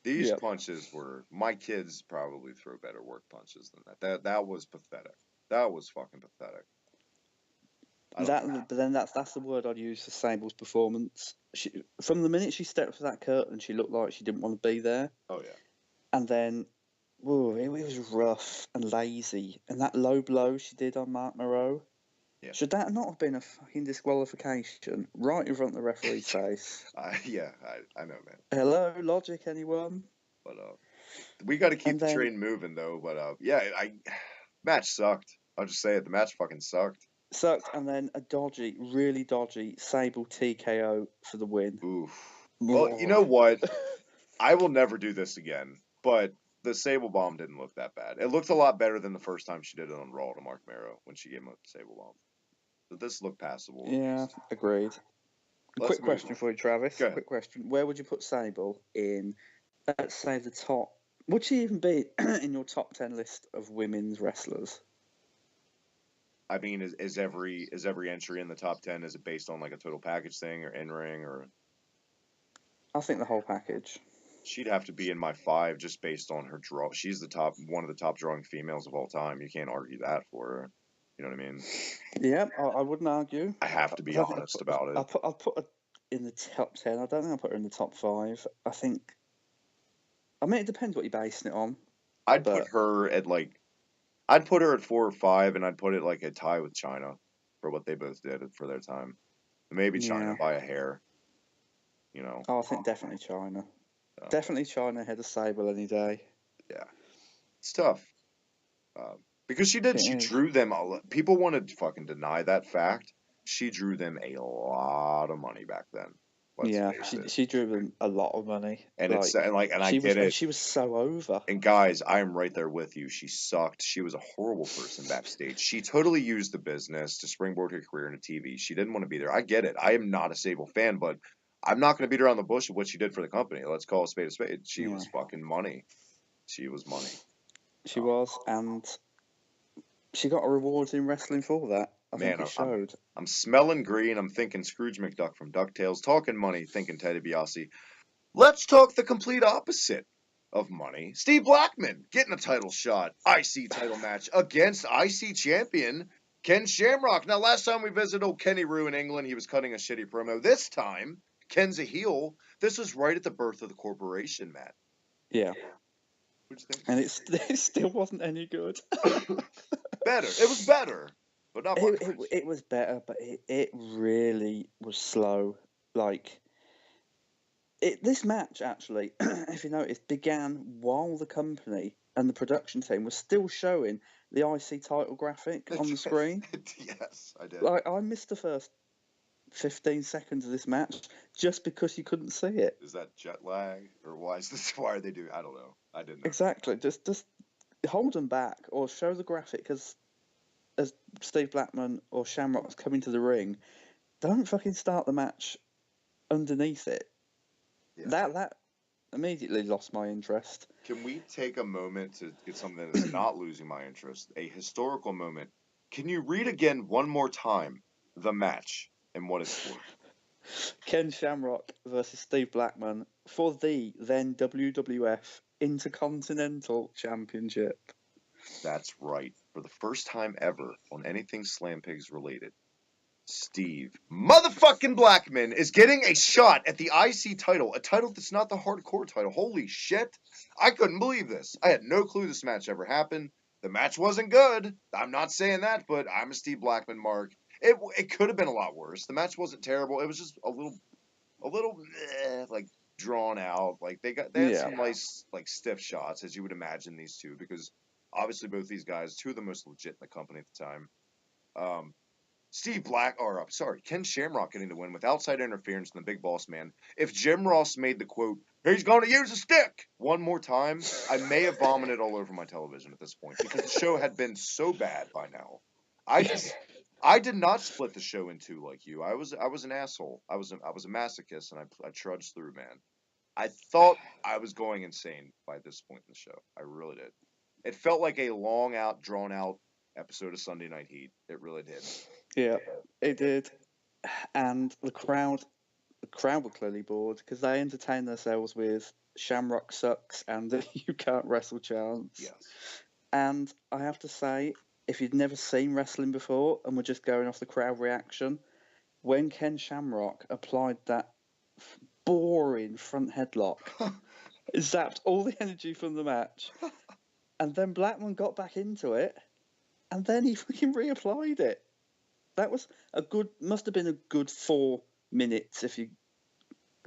These punches were, my kids probably throw better work punches than that. That was pathetic. That was fucking pathetic. But then that's the word I'd use for Sable's performance. From the minute she stepped through that curtain, she looked like she didn't want to be there. Oh yeah. And then, whoa, it was rough and lazy. And that low blow she did on Mark Moreau. Yeah. Should that not have been a fucking disqualification right in front of the referee's face? Yeah, I know, man. Hello, logic, anyone? But we got to keep the train moving, though. But yeah, match sucked. I'll just say it. The match fucking sucked. And then a really dodgy Sable TKO for the win. Oof. Well, you know what? I will never do this again. But the Sable Bomb didn't look that bad. It looked a lot better than the first time she did it on Raw to Mark Marrow when she gave him a Sable Bomb. But this looked passable. Yeah, agreed. Quick question for you, Travis. Quick question. Where would you put Sable in, let's say, the top? Would she even be in your top 10 list of women's wrestlers? I mean, is every entry in the top 10, is it based on like a total package thing or in-ring or? I think the whole package. She'd have to be in my 5 just based on her draw. She's one of the top drawing females of all time. You can't argue that for her. You know what I mean? Yeah, I wouldn't argue. I have to be honest about it. I'll put her in the top 10. I don't think I'll put her in the top 5. I mean, it depends what you're basing it on. I'd put her at 4 or 5, and I'd put it like a tie with China for what they both did for their time. Maybe China by a hair. You know. Oh, I think definitely China. Definitely China ahead of Sable any day. Yeah, it's tough. Because she drew them. People want to fucking deny that fact. She drew them a lot of money back then. She drew them a lot of money. And I get it. She was so over. And guys, I am right there with you. She sucked. She was a horrible person backstage. She totally used the business to springboard her career into TV. She didn't want to be there. I get it. I am not a Sable fan, but I'm not going to beat around the bush of what she did for the company. Let's call a spade a spade. She was fucking money. She was money. She was, and she got a reward in wrestling for that. I think it showed. I'm smelling green. I'm thinking Scrooge McDuck from DuckTales. Talking money, thinking Teddy DiBiase. Let's talk the complete opposite of money. Steve Blackman getting a title shot. IC title match against IC champion Ken Shamrock. Now, last time we visited old Kenny Roo in England, he was cutting a shitty promo. This time, Ken's a heel. This was right at the birth of the corporation, Matt. Yeah. What'd you think? And it still wasn't any good. Better. It was better, but not much. It was better, but it really was slow. Like, this match, actually, if you notice, began while the company and the production team was still showing the IC title graphic on the screen. Yes, I did. Like, I missed the first 15 seconds of this match just because you couldn't see it. Is that jet lag, or why are they doing? I don't know. I didn't know. Exactly. Just hold them back or show the graphic as Steve Blackman or Shamrock's coming to the ring. Don't fucking start the match underneath it. Yeah. That immediately lost my interest. Can we take a moment to get something that's not losing my interest? A historical moment. Can you read again one more time the match and what it's for? Ken Shamrock versus Steve Blackman for the then WWF Intercontinental Championship. That's right. For the first time ever on anything Slam Pigs related, Steve motherfucking Blackman is getting a shot at the IC title, a title that's not the hardcore title. Holy shit. I couldn't believe this. I had no clue this match ever happened. The match wasn't good. I'm not saying that, but I'm a Steve Blackman mark. It could have been a lot worse. The match wasn't terrible. It was just a little like drawn out. Like they had some nice like stiff shots, as you would imagine these two, because obviously both these guys, two of the most legit in the company at the time. Ken Shamrock getting the win with outside interference from the Big Boss Man. If Jim Ross made the quote, "He's going to use a stick," one more time, I may have vomited all over my television at this point, because the show had been so bad by now. I did not split the show in two like you. I was an asshole. I was a masochist, and I trudged through, man. I thought I was going insane by this point in the show. I really did. It felt like a long out, drawn out episode of Sunday Night Heat. It really did. Yeah, it did. And the crowd were clearly bored because they entertained themselves with Shamrock sucks and the "you can't wrestle" chants. Yes. And I have to say, if you'd never seen wrestling before and were just going off the crowd reaction, when Ken Shamrock applied that boring front headlock, it zapped all the energy from the match. And then Blackman got back into it, and then he fucking reapplied it. That was must have been a good 4 minutes, if you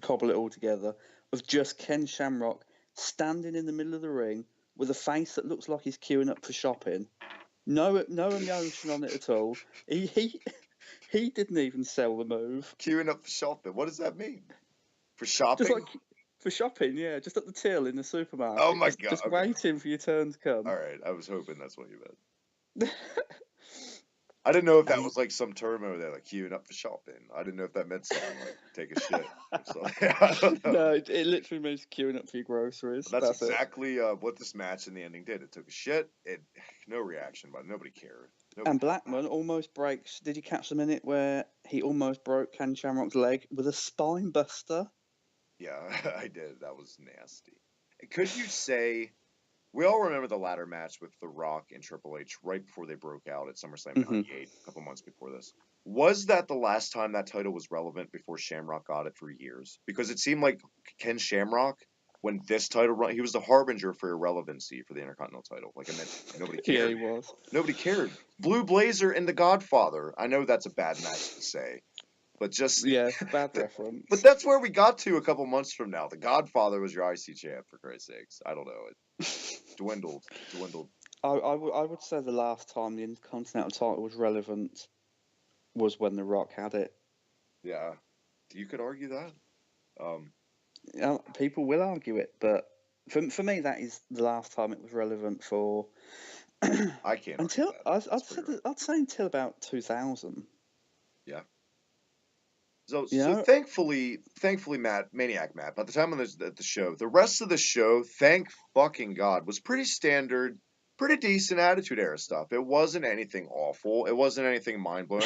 cobble it all together, of just Ken Shamrock standing in the middle of the ring with a face that looks like he's queuing up for shopping. No emotion on it at all. He didn't even sell the move. Queuing up for shopping. What does that mean? For shopping? Just like for shopping, yeah. Just at the till in the supermarket. Oh my god. Just waiting for your turn to come. Alright, I was hoping that's what you meant. I didn't know if that was like some term over there, like queuing up for shopping. I didn't know if that meant something like take a shit. I don't know. No, it literally means queuing up for your groceries. That's exactly what this match in the ending did. It took a shit. No reaction, but nobody cared. And Blackman almost breaks. Did you catch the minute where he almost broke Ken Shamrock's leg with a spine buster? Yeah, I did. That was nasty. Could you say... We all remember the ladder match with The Rock and Triple H right before they broke out at SummerSlam 98, a couple months before this. Was that the last time that title was relevant before Shamrock got it for years? Because it seemed like Ken Shamrock, when this title run, he was the harbinger for irrelevancy for the Intercontinental title. Like, I meant, nobody cared. Yeah, he was. Nobody cared. Blue Blazer and The Godfather. I know that's a bad match to say. But just... Yeah, bad reference. But that's where we got to a couple months from now. The Godfather was your IC champ, for Christ's sakes. I don't know. It dwindled. I would say the last time the Intercontinental title was relevant was when The Rock had it. Yeah. You could argue that. People will argue it, but for me, that is the last time it was relevant for... I can't until argue I'd say until about 2000. Yeah. So thankfully, Maniac Matt, by the time of the show, the rest of the show, thank fucking God, was pretty standard, pretty decent Attitude Era stuff. It wasn't anything awful. It wasn't anything mind blowing.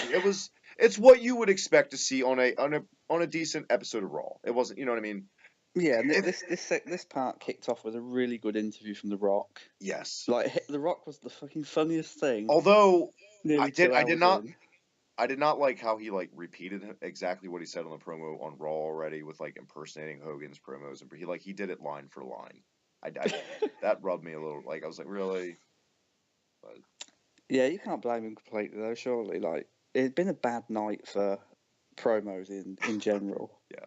It's what you would expect to see on a decent episode of Raw. It wasn't, you know what I mean? Yeah, this part kicked off with a really good interview from The Rock. Yes. Like, The Rock was the fucking funniest thing. Although Nearly did. 2 I hours did not. in. I did not like how he like repeated exactly what he said on the promo on Raw already with like impersonating Hogan's promos, and he did it line for line. That rubbed me a little. Like I was like, really? But Yeah, you can't blame him completely though. Surely, like it'd been a bad night for promos in general. yeah,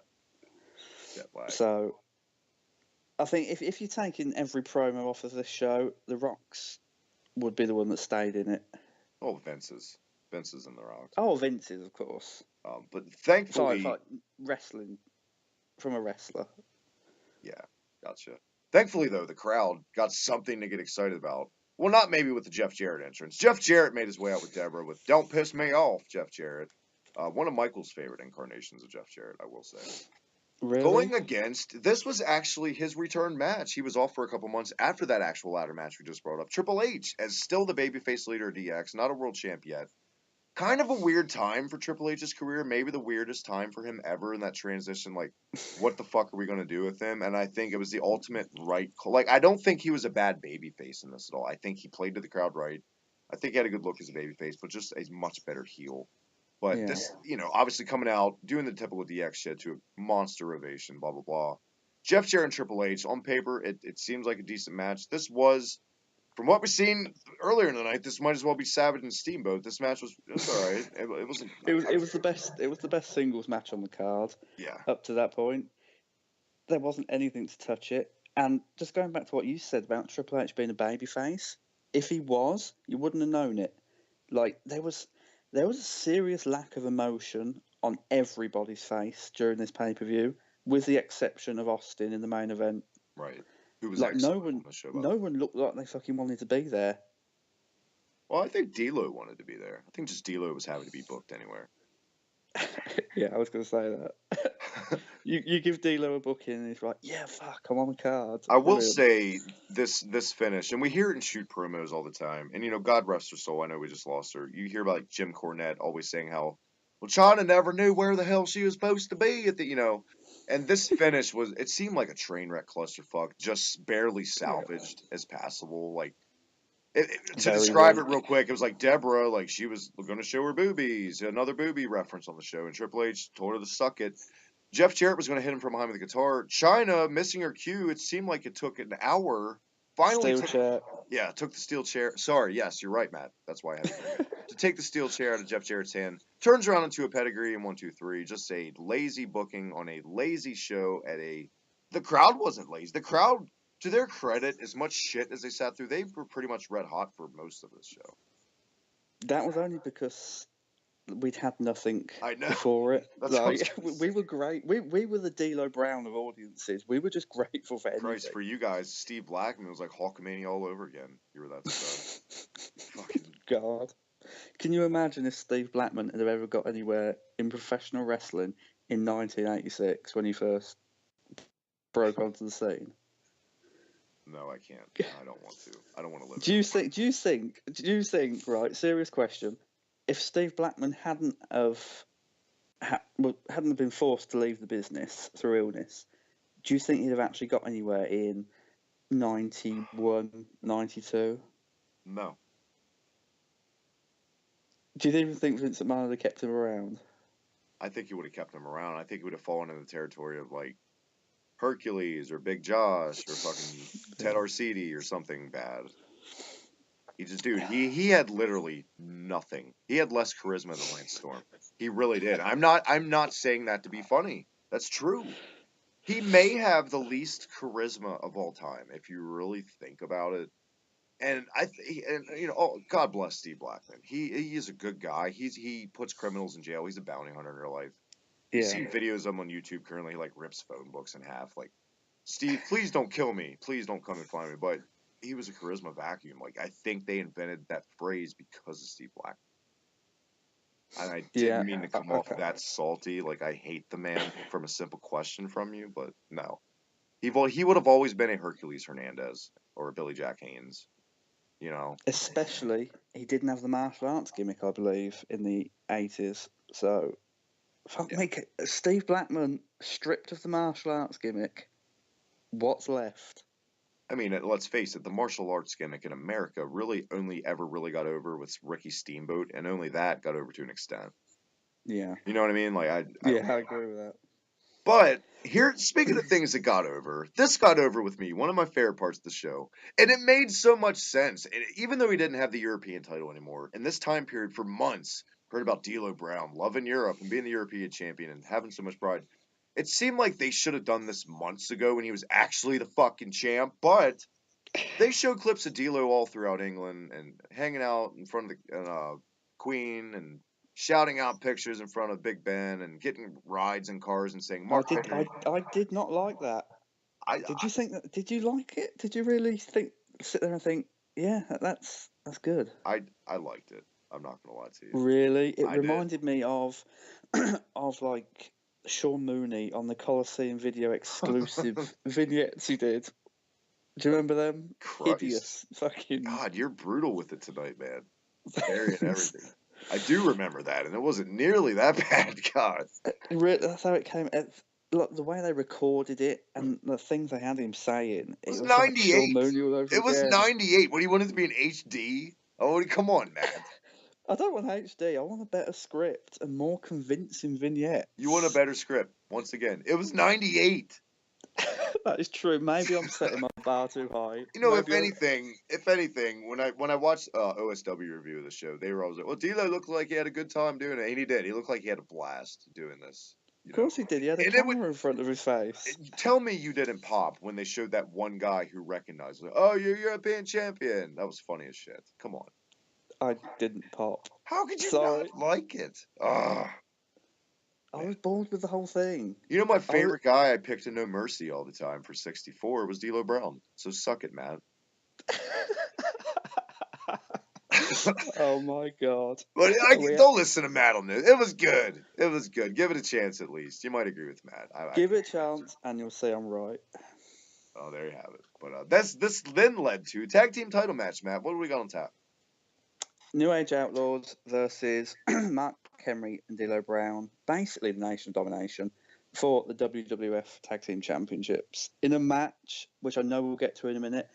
jet lag. So I think if you're taking every promo off of this show, The Rock's would be the one that stayed in it. Oh, Vince's in the Rock. Oh, Vince's, of course. But Sorry, thankfully, wrestling from a wrestler. yeah, gotcha. Thankfully, though, the crowd got something to get excited about. Well, not maybe with the Jeff Jarrett entrance. Jeff Jarrett made his way out with Deborah with "Don't Piss Me Off," Jeff Jarrett. One of Michael's favorite incarnations of Jeff Jarrett, I will say. Really? Going against, this was actually his return match. He was off for a couple months after that actual ladder match we just brought up. Triple H, as still the babyface leader of DX, not a world champ yet. Kind of a weird time for Triple H's career, maybe the weirdest time for him ever in that transition. Like, what the fuck are we going to do with him? And I think it was the ultimate right call. Like, I don't think he was a bad babyface in this at all. I think he played to the crowd right. I think he had a good look as a babyface, but just a much better heel. But Yeah. this, obviously coming out, doing the typical DX shit to a monster ovation, blah, blah, ball. Jeff Jarrett and Triple H, on paper, it seems like a decent match. This was, from what we've seen earlier in the night, this might as well be Savage and Steamboat. This match was all right. It wasn't. It was the best. It was the best singles match on the card. Yeah. Up to that point, there wasn't anything to touch it. And just going back to what you said about Triple H being a babyface, if he was, you wouldn't have known it. Like there was a serious lack of emotion on everybody's face during this pay-per-view, with the exception of Austin in the main event. Right. Who was like no one looked like they fucking wanted to be there. Well, I think D'Lo wanted to be there. I think just D'Lo was happy to be booked anywhere. Yeah, I was going to say that. you give D'Lo a booking and he's like, yeah, fuck, I'm on the card. I will Brilliant. say this finish, and we hear it in shoot promos all the time. And God rest her soul. I know we just lost her. You hear about like Jim Cornette always saying how, well, China never knew where the hell she was supposed to be at the. And this finish it seemed like a train wreck clusterfuck, just barely salvaged as passable. Like, to describe it real quick, it was like Deborah, like she was going to show her boobies, another boobie reference on the show, and Triple H told her to suck it. Jeff Jarrett was going to hit him from behind with the guitar. Chyna missing her cue. It seemed like it took an hour. Finally, took the steel chair. Sorry, yes, you're right, Matt. That's why I had to bring it. To take the steel chair out of Jeff Jarrett's hand, turns around into a pedigree and 1, 2, 3. Just a lazy booking on a lazy show the crowd wasn't lazy. The crowd, to their credit, as much shit as they sat through, they were pretty much red hot for most of this show. That was only because we'd had nothing I know. before it. Like, we were great. We were the D'Lo Brown of audiences. We were just grateful for anything. Christ, for you guys, Steve Blackman was like Hulkamania all over again. You were that stud. Fucking God. Can you imagine if Steve Blackman had ever got anywhere in professional wrestling in 1986 when he first broke onto the scene? No, I can't. I don't want to. I don't want to live. Do you think? Right, serious question. If Steve Blackman hadn't been forced to leave the business through illness, do you think he'd have actually got anywhere in 91, 92? No. Do you even think Vince McMahon would have kept him around? I think he would have kept him around. I think he would have fallen in the territory of like Hercules or Big Josh or fucking Ted Arcidi or something bad. He had literally nothing. He had less charisma than Lance Storm. He really did. I'm not saying that to be funny. That's true. He may have the least charisma of all time if you really think about it. And God bless Steve Blackman. He is a good guy. He puts criminals in jail. He's a bounty hunter in real life. You've seen videos of him on YouTube currently. He like rips phone books in half. Like, Steve, please don't kill me. Please don't come and find me. But he was a charisma vacuum. Like, I think they invented that phrase because of Steve Blackman. And I didn't mean to come off that salty. Like, I hate the man from a simple question from you. But no, he would have always been a Hercules Hernandez or a Billy Jack Haynes. Especially, he didn't have the martial arts gimmick, I believe, in the 80s. So, Steve Blackman stripped of the martial arts gimmick. What's left? I mean, let's face it, the martial arts gimmick in America really only ever really got over with Ricky Steamboat, and only that got over to an extent. Yeah. You know what I mean? Like, I I agree with that. But here, speaking of things that got over, this got over with me. One of my favorite parts of the show, and it made so much sense. And even though he didn't have the European title anymore, in this time period for months, heard about D'Lo Brown loving Europe and being the European champion and having so much pride. It seemed like they should have done this months ago when he was actually the fucking champ. But they showed clips of D'Lo all throughout England and hanging out in front of the Queen and shouting out pictures in front of Big Ben and getting rides in cars and saying Mark Henry. I did not like that. Did you think that? Did you like it? Did you really sit there and think, yeah, that's good? I liked it. I'm not gonna lie to you. Really, it reminded me of like Sean Mooney on the Coliseum video exclusive vignettes he did. Do you remember them? Christ. Hideous fucking. God, you're brutal with it tonight, man. Burying everything. I do remember that, and it wasn't nearly that bad. God, that's how it came. Look, the way they recorded it and the things they had him saying. It was 98. Like it was 98. What do you want it to be in HD? Oh, come on, man. I don't want HD. I want a better script and more convincing vignettes. You want a better script. Once again, it was 98. That is true. Maybe I'm setting my bar too high. You know, if anything, when I watched OSW review of the show, they were always like, "Well, D'Lo looked like he had a good time doing it," and he did. He looked like he had a blast doing this. Of course he did. He had a camera in front of his face. Tell me you didn't pop when they showed that one guy who recognized, like, "Oh, you're European champion." That was funny as shit. Come on. I didn't pop. How could you not like it? Ugh. I was bored with the whole thing. You know, my favorite guy I picked in No Mercy all the time for 64 was D'Lo Brown. So suck it, Matt. Oh my god. But don't listen to Matt on this. It was good. It was good. Give it a chance at least. You might agree with Matt. Give it a chance and you'll see I'm right. Oh, there you have it. But this then led to tag team title match, Matt. What do we got on tap? New Age Outlaws versus Mark Henry and D'Lo Brown, basically the Nation of Domination, for the WWF Tag Team Championships. In a match, which I know we'll get to in a minute,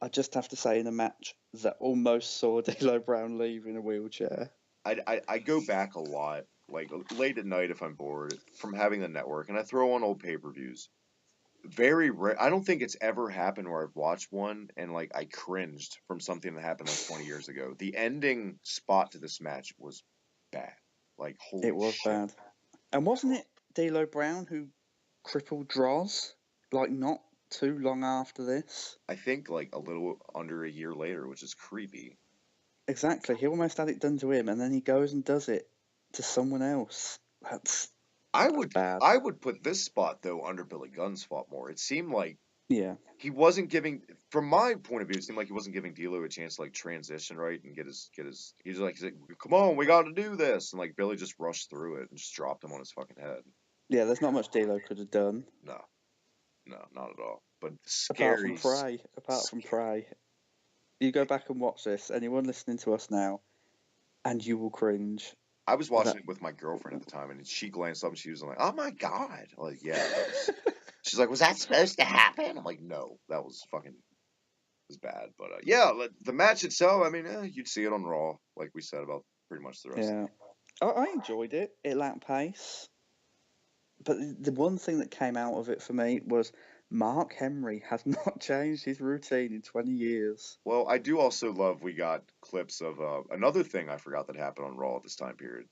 I just have to say in a match that almost saw D'Lo Brown leave in a wheelchair. I go back a lot, like late at night if I'm bored, from having the network, and I throw on old pay-per-views. Very rare. I don't think it's ever happened where I've watched one and like I cringed from something that happened like 20 years ago. The ending spot to this match was bad. Like holy It was shit. bad. And wasn't it D'Lo Brown who crippled Droz? Like not too long after this? I think like a little under a year later, which is creepy. Exactly. He almost had it done to him and then he goes and does it to someone else. That's bad. I would put this spot though under Billy Gunn's spot more. It seemed like he wasn't giving, from my point of view, it seemed like he wasn't giving D'Lo a chance to like transition right and get his. He's like, come on, we got to do this, and like Billy just rushed through it and just dropped him on his fucking head. Yeah, there's not much D'Lo could have done. No, not at all. But scary. Apart from Prey, you go back and watch this. Anyone listening to us now, and you will cringe. I was watching it with my girlfriend at the time, and she glanced up and she was like, "Oh my god!" I'm like, yeah. She's like, "Was that supposed to happen?" I'm like, "No, that was fucking. It was bad." But yeah, the match itself. I mean, you'd see it on Raw, like we said about pretty much the rest. Yeah, I enjoyed it. It lacked pace, but the one thing that came out of it for me was Mark Henry has not changed his routine in 20 years. Well, I do also love we got clips of another thing I forgot that happened on Raw at this time period.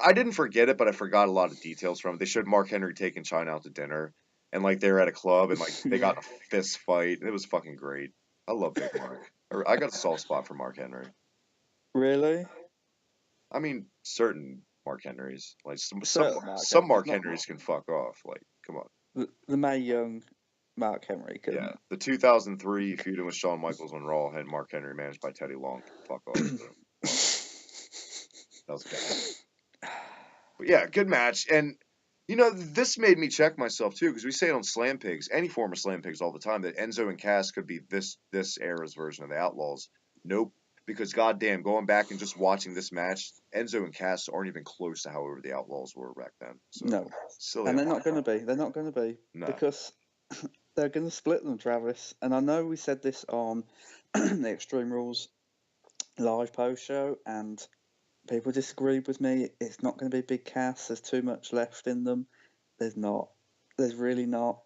I didn't forget it, but I forgot a lot of details from it. They showed Mark Henry taking China out to dinner, and like they were at a club, and like they got a fist fight, and it was fucking great. I love Big Mark. I got a soft spot for Mark Henry. Really? I mean, certain Mark Henrys, like some Mark Henrys can fuck off. Like, come on. The Mae Young Mark Henry. Yeah, the 2003 feud with Shawn Michaels on Raw had Mark Henry managed by Teddy Long. Fuck off. That was bad. But yeah, good match. And, you know, this made me check myself, too, because we say it on Slam Pigs, any form of Slam Pigs all the time, that Enzo and Cass could be this era's version of the Outlaws. Nope. Because, goddamn, going back and just watching this match, Enzo and Cass aren't even close to however the Outlaws were back then. So, no. Silly. And they're not going to be. They're not going to be. No. Because They're going to split them, Travis. And I know we said this on the Extreme Rules live post show, and people disagreed with me. It's not going to be a big cast. There's too much left in them. There's not. There's really not.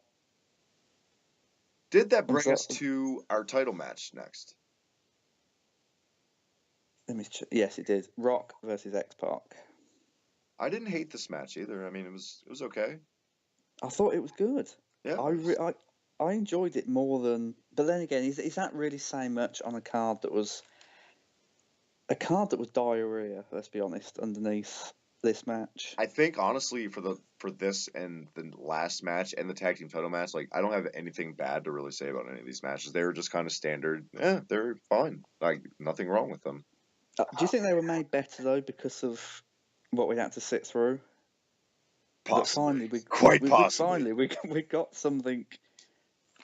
Did that bring us to our title match next? Yes, it did. Rock versus X-Pac. I didn't hate this match either. I mean, it was okay. I thought it was good. Yeah. I enjoyed it more than. But then again, is that really saying much on a card that was diarrhea? Let's be honest. Underneath this match, I think honestly for this and the last match and the tag team title match, like I don't have anything bad to really say about any of these matches. They were just kind of standard. Yeah, they're fine. Like nothing wrong with them. Do you think they were made better though because of what we had to sit through? Possibly. Quite possibly. We got something.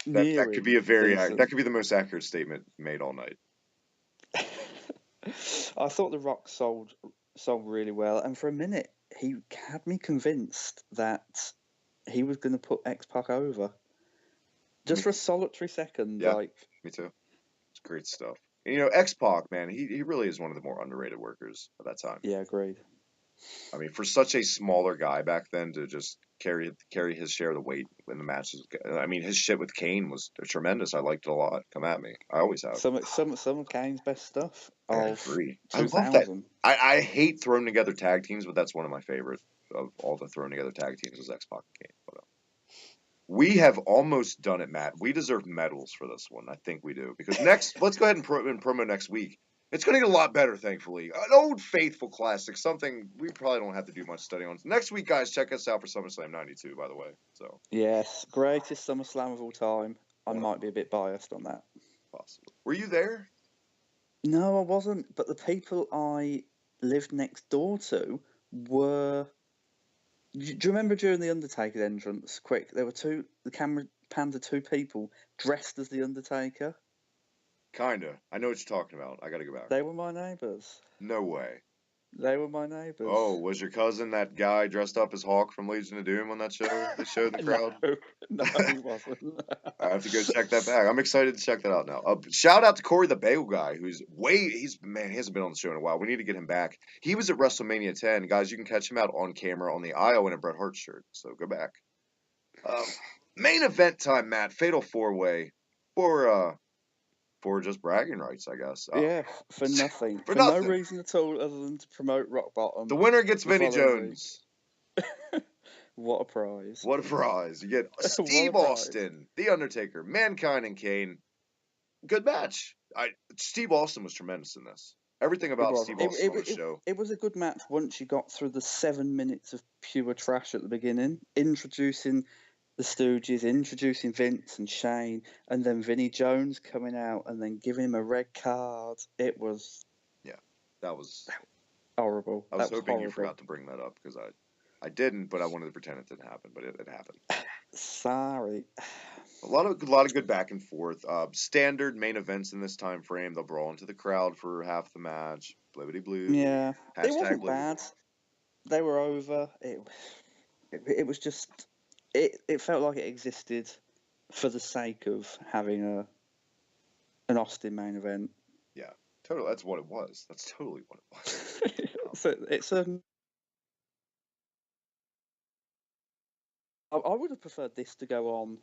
That could be that could be the most accurate statement made all night. I thought The Rock sold really well, and for a minute he had me convinced that he was going to put X-Pac over. Just for a solitary second, yeah, like me too. It's great stuff. And, you know, X-Pac, man, he really is one of the more underrated workers of that time. Yeah, agreed. I mean, for such a smaller guy back then to just carry his share of the weight in the matches. I mean, his shit with Kane was tremendous. I liked it a lot. Come at me. I always have. Some of Kane's best stuff. I agree. 2000. I love that. I hate thrown together tag teams, but that's one of my favorite of all the thrown together tag teams is X-Pac and Kane. But, we have almost done it, Matt. We deserve medals for this one. I think we do. Because let's go ahead and promo next week. It's going to get a lot better, thankfully. An old faithful classic, something we probably don't have to do much study on. Next week, guys, check us out for SummerSlam 92, by the way. So yes, greatest SummerSlam of all time. I might be a bit biased on that. Possibly. Were you there? No, I wasn't. But the people I lived next door to were. Do you remember during the Undertaker's entrance? Quick, there were the camera panned to two people dressed as the Undertaker. Kinda. I know what you're talking about. I gotta go back. They were my neighbours. No way. They were my neighbours. Oh, was your cousin that guy dressed up as Hawk from Legion of Doom on that show? They showed the crowd? No, he wasn't. I have to go check that back. I'm excited to check that out now. Shout out to Corey the Bagel guy, he hasn't been on the show in a while. We need to get him back. He was at WrestleMania 10. Guys, you can catch him out on camera on the aisle in a Bret Hart shirt. So go back. Main event time, Matt. Fatal 4-way for just bragging rights, I guess. Yeah, for nothing. For no reason at all other than to promote Rock Bottom. The winner gets Vinnie Jones. What a prize. What a prize. You get Steve Austin, The Undertaker, Mankind, and Kane. Good match. Steve Austin was tremendous in this. Everything about Steve Austin on the show. It was a good match once you got through the 7 minutes of pure trash at the beginning, introducing the Stooges, introducing Vince and Shane, and then Vinnie Jones coming out and then giving him a red card. It was... Yeah, that was... horrible. I was hoping you forgot to bring that up, because I didn't, but I wanted to pretend it didn't happen, but it happened. Sorry. A lot of good back and forth. Standard main events in this time frame. They'll brawl into the crowd for half the match. Blibbity blue. Yeah, it wasn't bad. They were over. It was just... It felt like it existed for the sake of having an Austin main event. Yeah, totally. That's what it was. That's totally what it was. So it's I would have preferred this to go on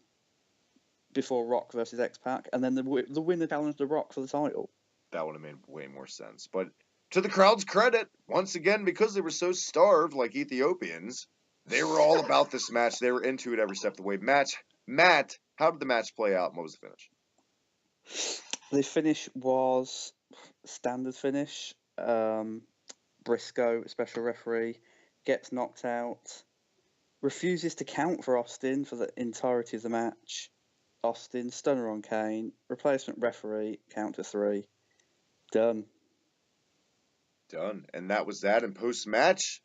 before Rock versus X-Pac, and then the winner challenged the Rock for the title. That would have made way more sense. But to the crowd's credit, once again, because they were so starved like Ethiopians, they were all about this match. They were into it every step of the way. Matt, how did the match play out, and what was the finish? The finish was standard finish. Briscoe, special referee, gets knocked out, refuses to count for Austin for the entirety of the match. Austin, stunner on Kane, replacement referee, count to 3. Done. And that was that. And post-match,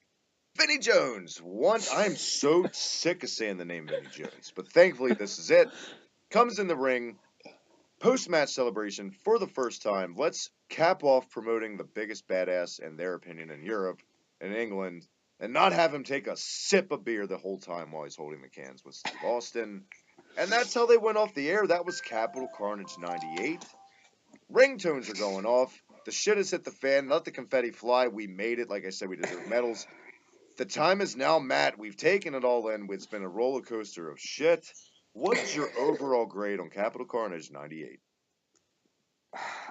Vinnie Jones. I'm so sick of saying the name Vinnie Jones, but thankfully this is it. Comes in the ring, post-match celebration for the first time. Let's cap off promoting the biggest badass, in their opinion, in Europe and England, and not have him take a sip of beer the whole time while he's holding the cans with Steve Austin. And that's how they went off the air. That was Capital Carnage 98. Ringtones are going off. The shit has hit the fan. Let the confetti fly. We made it. Like I said, we deserve medals. The time is now, Matt. We've taken it all in. It's been a roller coaster of shit. What is your overall grade on Capital Carnage 98?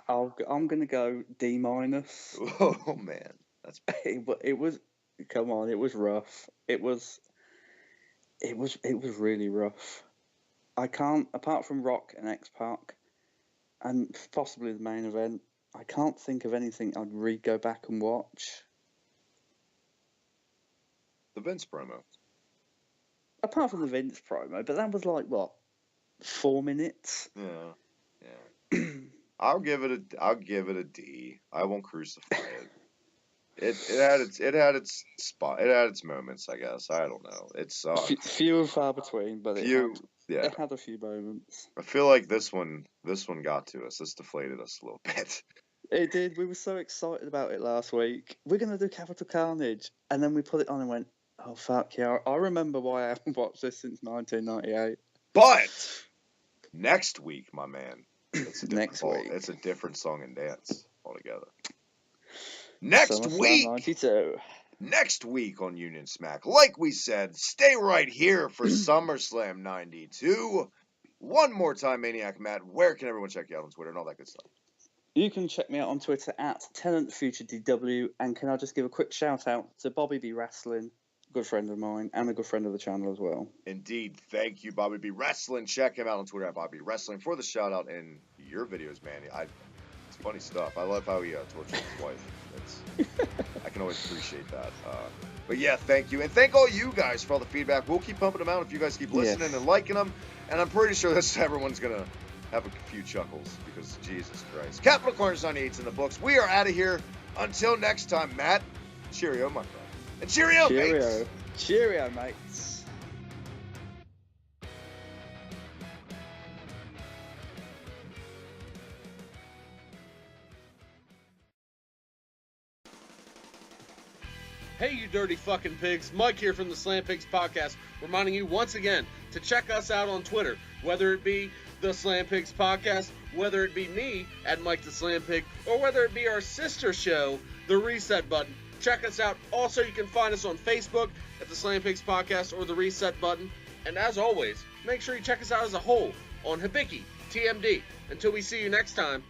I'm gonna go D-. Oh man, that's it was. Come on, it was rough. It was really rough. I can't, apart from Rock and X-Pac, and possibly the main event, I can't think of anything I'd go back and watch. the Vince promo. Apart from the Vince promo, but that was like, what, 4 minutes? Yeah. I'll give it a D. I won't crucify it. It had its spot. It had its moments, I guess. I don't know. It sucked. Few and far between, but it had a few moments. I feel like this one got to us. This deflated us a little bit. It did. We were so excited about it last week. We're gonna do Capital Carnage, and then we put it on and went, "Oh fuck yeah!" I remember why I haven't watched this since 1998. But next week, my man, it's a Next week, it's a different song and dance altogether. Next week, 92. Next week on Union Smack, like we said, stay right here for SummerSlam 92. One more time, Maniac Matt, where can everyone check you out on Twitter and all that good stuff? You can check me out on Twitter at TenantFutureDW, and can I just give a quick shout out to Bobby B Wrestling, good friend of mine, and a good friend of the channel as well. Indeed, thank you, Bobby B Wrestling. Check him out on Twitter at Bobby Wrestling for the shout out in your videos, man. It's funny stuff. I love how he tortures his wife. I can always appreciate that. But yeah, thank you. And thank all you guys for all the feedback. We'll keep pumping them out if you guys keep listening and liking them. And I'm pretty sure everyone's going to have a few chuckles because Jesus Christ. Capital Carnage 98's in the books. We are out of here. Until next time, Matt. Cheerio, my friend. And cheerio, mates. Cheerio, mates. Hey, you dirty fucking pigs. Mike here from the Slam Pigs Podcast, reminding you once again to check us out on Twitter, whether it be the Slam Pigs Podcast, whether it be me at Mike the Slam Pig, or whether it be our sister show, The Reset Button. Check us out. Also, you can find us on Facebook at the Slam Pigs Podcast or The Reset Button. And as always, make sure you check us out as a whole on Hibiki TMD. Until we see you next time.